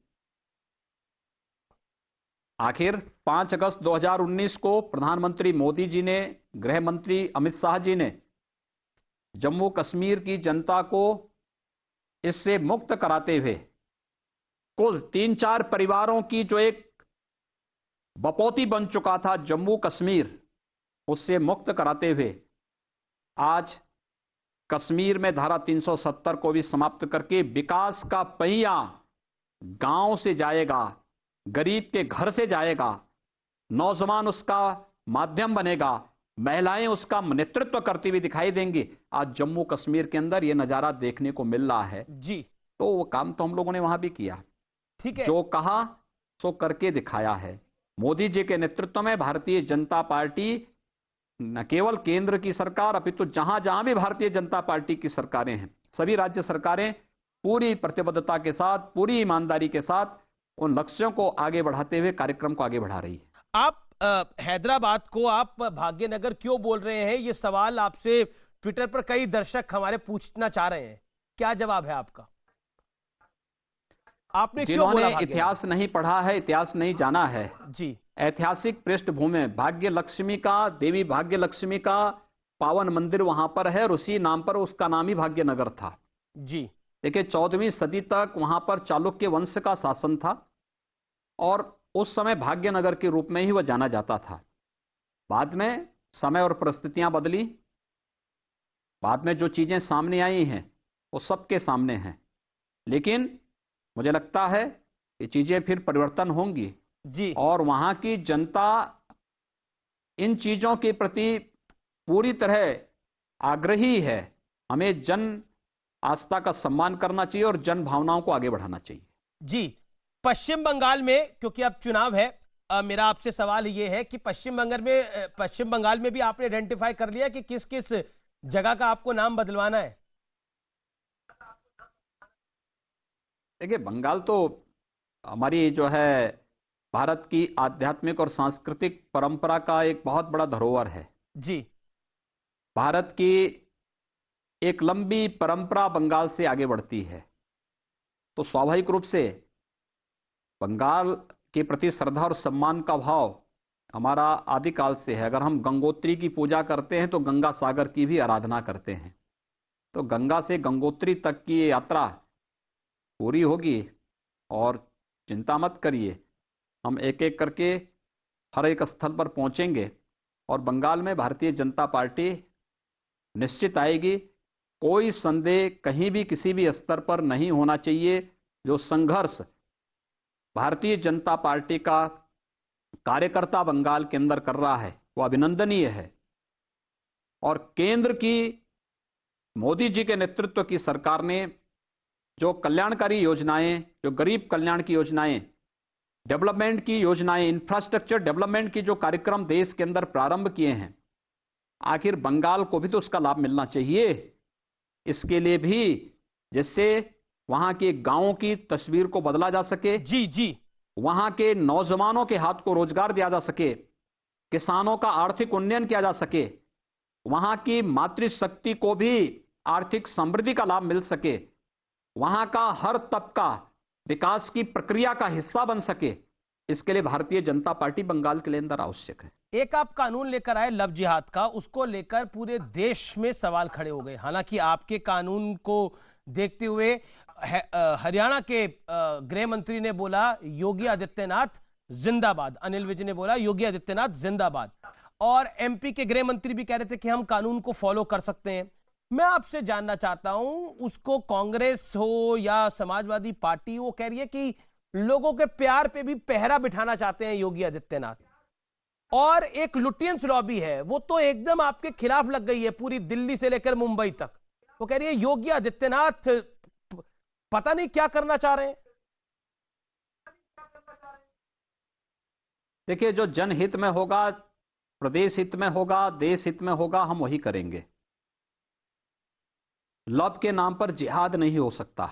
आखिर 5 अगस्त 2019 को प्रधानमंत्री मोदी जी ने, गृह मंत्री अमित शाह जी ने जम्मू कश्मीर की जनता को इससे मुक्त कराते हुए कुल 3-4 परिवारों की जो एक बपौती बन चुका था जम्मू कश्मीर, उससे मुक्त कराते हुए आज कश्मीर में धारा 370 को भी समाप्त करके विकास का पहिया गांव से जाएगा, गरीब के घर से जाएगा, नौजवान उसका माध्यम बनेगा, महिलाएं उसका नेतृत्व करती हुई दिखाई देंगी। आज जम्मू कश्मीर के अंदर यह नजारा देखने को मिल रहा है जी। तो वो काम तो हम लोगों ने वहां भी किया। ठीक है, जो कहा सो करके दिखाया है। मोदी जी के नेतृत्व में भारतीय जनता पार्टी न केवल केंद्र की सरकार, अपितु जहां जहां भी भारतीय जनता पार्टी की सरकारें हैं, सभी राज्य सरकारें पूरी प्रतिबद्धता के साथ, पूरी ईमानदारी के साथ उन लक्ष्यों को आगे बढ़ाते हुए कार्यक्रम को आगे बढ़ा रही है। आप हैदराबाद को आप भाग्यनगर क्यों बोल रहे हैं? ये सवाल आपसे ट्विटर पर कई दर्शक हमारे पूछना चाह रहे हैं, क्या जवाब है आपका? आपने क्यों बोला जिन्होंने भाग्यनगर? इतिहास नहीं पढ़ा है, इतिहास नहीं जाना है, जी ऐतिहासिक पृष्ठभूमि में भाग्य लक्ष्मी का, देवी भाग्य लक्ष्मी का पावन मंदिर वहां पर है और उसी नाम पर उसका नाम ही भाग्यनगर था। जी देखिए 14वीं सदी तक वहां पर चालुक्य वंश का शासन था और उस समय भाग्यनगर के रूप में ही वह जाना जाता था। बाद में समय और परिस्थितियां बदली, बाद में जो चीजें सामने आई हैं वो सबके सामने हैं, लेकिन मुझे लगता है कि चीजें फिर परिवर्तन होंगी जी और वहां की जनता इन चीजों के प्रति पूरी तरह आग्रही है। हमें जन आस्था का सम्मान करना चाहिए और जन भावनाओं को आगे बढ़ाना चाहिए। जी पश्चिम बंगाल में, क्योंकि अब चुनाव है, मेरा आपसे सवाल ये है कि पश्चिम बंगाल में भी आपने आइडेंटिफाई कर लिया कि किस किस जगह का आपको नाम बदलवाना है? देखिए बंगाल तो हमारी जो है भारत की आध्यात्मिक और सांस्कृतिक परंपरा का एक बहुत बड़ा धरोहर है। जी भारत की एक लंबी परंपरा बंगाल से आगे बढ़ती है, तो स्वाभाविक रूप से बंगाल के प्रति श्रद्धा और सम्मान का भाव हमारा आदिकाल से है। अगर हम गंगोत्री की पूजा करते हैं तो गंगा सागर की भी आराधना करते हैं, तो गंगा से गंगोत्री तक की ये यात्रा पूरी होगी और चिंता मत करिए, हम एक एक करके हर एक स्थल पर पहुंचेंगे और बंगाल में भारतीय जनता पार्टी निश्चित आएगी। कोई संदेह कहीं भी किसी भी स्तर पर नहीं होना चाहिए। जो संघर्ष भारतीय जनता पार्टी का कार्यकर्ता बंगाल के अंदर कर रहा है वो अभिनंदनीय है और केंद्र की मोदी जी के नेतृत्व की सरकार ने जो कल्याणकारी योजनाएं, जो गरीब कल्याण की योजनाएं, डेवलपमेंट की योजनाएं, इंफ्रास्ट्रक्चर डेवलपमेंट की जो कार्यक्रम देश के अंदर प्रारंभ किए हैं, आखिर बंगाल को भी तो उसका लाभ मिलना चाहिए। इसके लिए भी जिससे वहां के गांवों की तस्वीर को बदला जा सके, जी जी वहां के नौजवानों के हाथ को रोजगार दिया जा सके, किसानों का आर्थिक उन्नयन किया जा सके, वहां की मातृशक्ति को भी आर्थिक समृद्धि का लाभ मिल सके, वहां का हर तबका विकास की प्रक्रिया का हिस्सा बन सके, इसके लिए भारतीय जनता पार्टी बंगाल के लिए अंदर आवश्यक है। एक आप कानून लेकर आए लव जिहाद का, उसको लेकर पूरे देश में सवाल खड़े हो गए। हालांकि आपके कानून को देखते हुए हरियाणा के गृह मंत्री ने बोला योगी आदित्यनाथ जिंदाबाद, अनिल विज ने बोला योगी आदित्यनाथ जिंदाबाद, और एमपी के गृह मंत्री भी कह रहे थे कि हम कानून को फॉलो कर सकते हैं। मैं आपसे जानना चाहता हूं, उसको कांग्रेस हो या समाजवादी पार्टी, वो कह रही है कि लोगों के प्यार पे भी पहरा बिठाना चाहते हैं योगी आदित्यनाथ, और एक लुटियंस लॉबी है वो तो एकदम आपके खिलाफ लग गई है पूरी दिल्ली से लेकर मुंबई तक। वो कह रही है योगी आदित्यनाथ पता नहीं क्या करना चाह रहे हैं। देखिए जो जनहित में होगा, प्रदेश हित में होगा, देश हित में होगा, हम वही करेंगे। लव के नाम पर जिहाद नहीं हो सकता।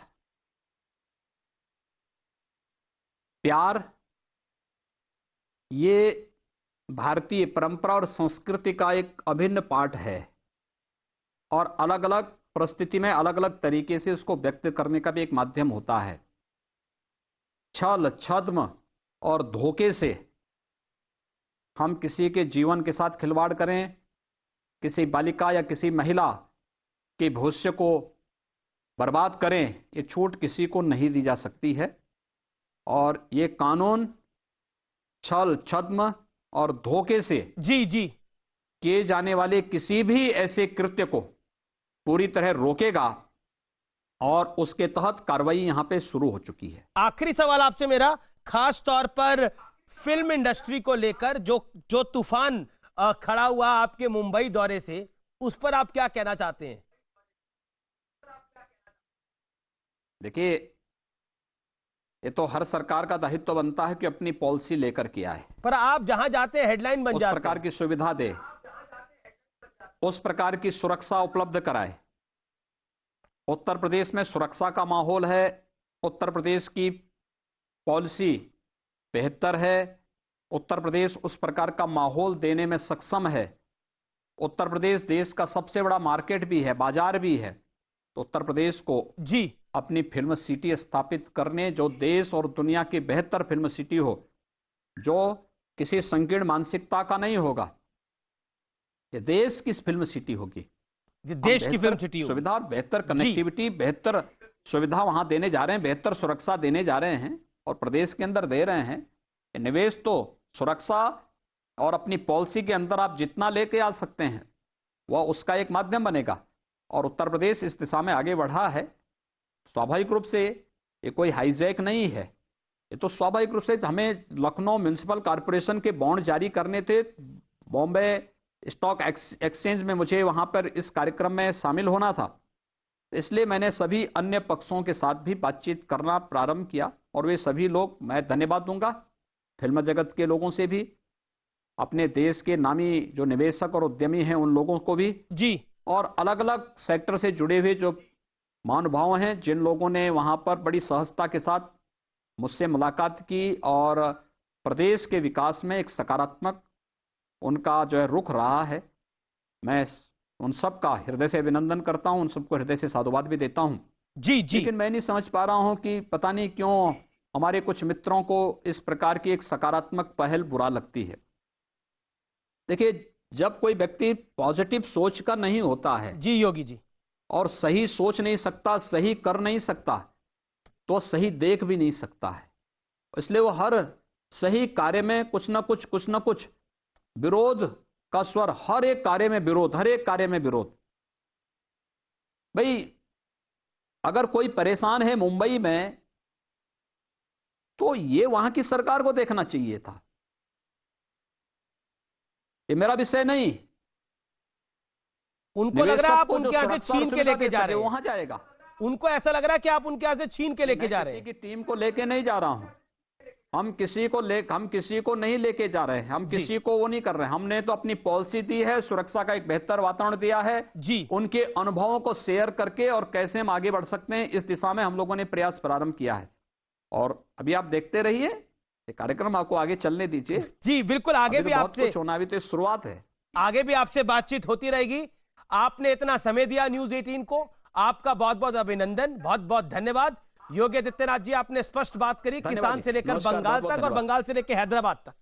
प्यार ये भारतीय परंपरा और संस्कृति का एक अभिन्न पार्ट है और अलग अलग परिस्थिति में अलग अलग तरीके से उसको व्यक्त करने का भी एक माध्यम होता है। छल, छद्म और धोखे से हम किसी के जीवन के साथ खिलवाड़ करें, किसी बालिका या किसी महिला के भविष्य को बर्बाद करें, ये छूट किसी को नहीं दी जा सकती है। और ये कानून छल, छद्म और धोखे से जी जी किए जाने वाले किसी भी ऐसे कृत्य को पूरी तरह रोकेगा और उसके तहत कार्रवाई यहां पे शुरू हो चुकी है। आखिरी सवाल आपसे मेरा, खास तौर पर फिल्म इंडस्ट्री को लेकर जो तूफान खड़ा हुआ आपके मुंबई दौरे से, उस पर आप क्या कहना चाहते हैं? देखिए ये तो हर सरकार का दायित्व बनता है कि अपनी पॉलिसी लेकर के आए, पर आप जहां जाते हैं हेडलाइन बन जाती है। उस प्रकार की सुविधा दे, उस प्रकार की सुरक्षा उपलब्ध कराए। उत्तर प्रदेश में सुरक्षा का माहौल है। उत्तर प्रदेश की पॉलिसी बेहतर है, उत्तर प्रदेश उस प्रकार का माहौल देने में सक्षम है, उत्तर प्रदेश देश का सबसे बड़ा मार्केट भी है, बाजार भी है, तो उत्तर प्रदेश को जी अपनी फिल्म सिटी स्थापित करने, जो देश और दुनिया की बेहतर फिल्म सिटी हो, जो किसी संकीर्ण मानसिकता का नहीं होगा, ये देश की फिल्म सिटी होगी। ये देश की फिल्म सिटी होगी। सुविधा और बेहतर कनेक्टिविटी, बेहतर सुविधा वहां देने जा रहे हैं, बेहतर सुरक्षा देने जा रहे हैं और प्रदेश के अंदर दे रहे हैं। निवेश तो सुरक्षा और अपनी पॉलिसी के अंदर आप जितना लेके आ सकते हैं वह उसका एक माध्यम बनेगा और उत्तर प्रदेश इस दिशा में आगे बढ़ा है। स्वाभाविक रूप से ये कोई हाईजैक नहीं है, ये तो स्वाभाविक रूप से हमें लखनऊ म्युनिसिपल कॉर्पोरेशन के बॉन्ड जारी करने थे, बॉम्बे स्टॉक एक्सचेंज में मुझे वहां पर इस कार्यक्रम में शामिल होना था, इसलिए मैंने सभी अन्य पक्षों के साथ भी बातचीत करना प्रारंभ किया और वे सभी लोग, मैं धन्यवाद दूंगा फिल्म जगत के लोगों से भी, अपने देश के नामी जो निवेशक और उद्यमी हैं उन लोगों को भी जी, और अलग अलग सेक्टर से जुड़े हुए जो महानुभाव हैं, जिन लोगों ने वहां पर बड़ी सहजता के साथ मुझसे मुलाकात की और प्रदेश के विकास में एक सकारात्मक उनका जो है रुख रहा है, मैं उन सब का हृदय से अभिनंदन करता हूं, उन सबको हृदय से साधुवाद भी देता हूं। जी जी। लेकिन मैं नहीं समझ पा रहा हूं कि पता नहीं क्यों हमारे कुछ मित्रों को इस प्रकार की एक सकारात्मक पहल बुरा लगती है। देखिए, जब कोई व्यक्ति पॉजिटिव सोच का नहीं होता है जी योगी जी, और सही सोच नहीं सकता, सही कर नहीं सकता, तो सही देख भी नहीं सकता है, इसलिए वो हर सही कार्य में कुछ ना कुछ विरोध का स्वर, हर एक कार्य में विरोध, हर एक कार्य में विरोध। भाई अगर कोई परेशान है मुंबई में तो ये वहां की सरकार को देखना चाहिए था, ये मेरा विषय नहीं। उनको लग रहा है आप उनके यहां से छीन के लेके जा रहे हैं, वहां जाएगा। उनको ऐसा लग रहा है कि आप उनके यहां से छीन के लेके जा रहे हैं। किसी की टीम को लेके नहीं जा रहा हूं, हम किसी को नहीं लेके जा रहे हैं, हम किसी को वो नहीं कर रहे हैं। हमने तो अपनी पॉलिसी दी है, सुरक्षा का एक बेहतर वातावरण दिया है जी, उनके अनुभवों को शेयर करके और कैसे हम आगे बढ़ सकते हैं, इस दिशा में हम लोगों ने प्रयास प्रारंभ किया है और अभी आप देखते रहिए, ये कार्यक्रम आपको आगे चलने दीजिए। जी बिल्कुल, आगे भी आपसे होना, अभी तो शुरुआत है, आगे भी आपसे बातचीत होती रहेगी। आपने इतना समय दिया न्यूज़ 18 को, आपका बहुत बहुत अभिनंदन, बहुत बहुत धन्यवाद। योगी आदित्यनाथ जी, आपने स्पष्ट बात करी किसान से लेकर बंगाल तक और बंगाल से लेकर हैदराबाद तक।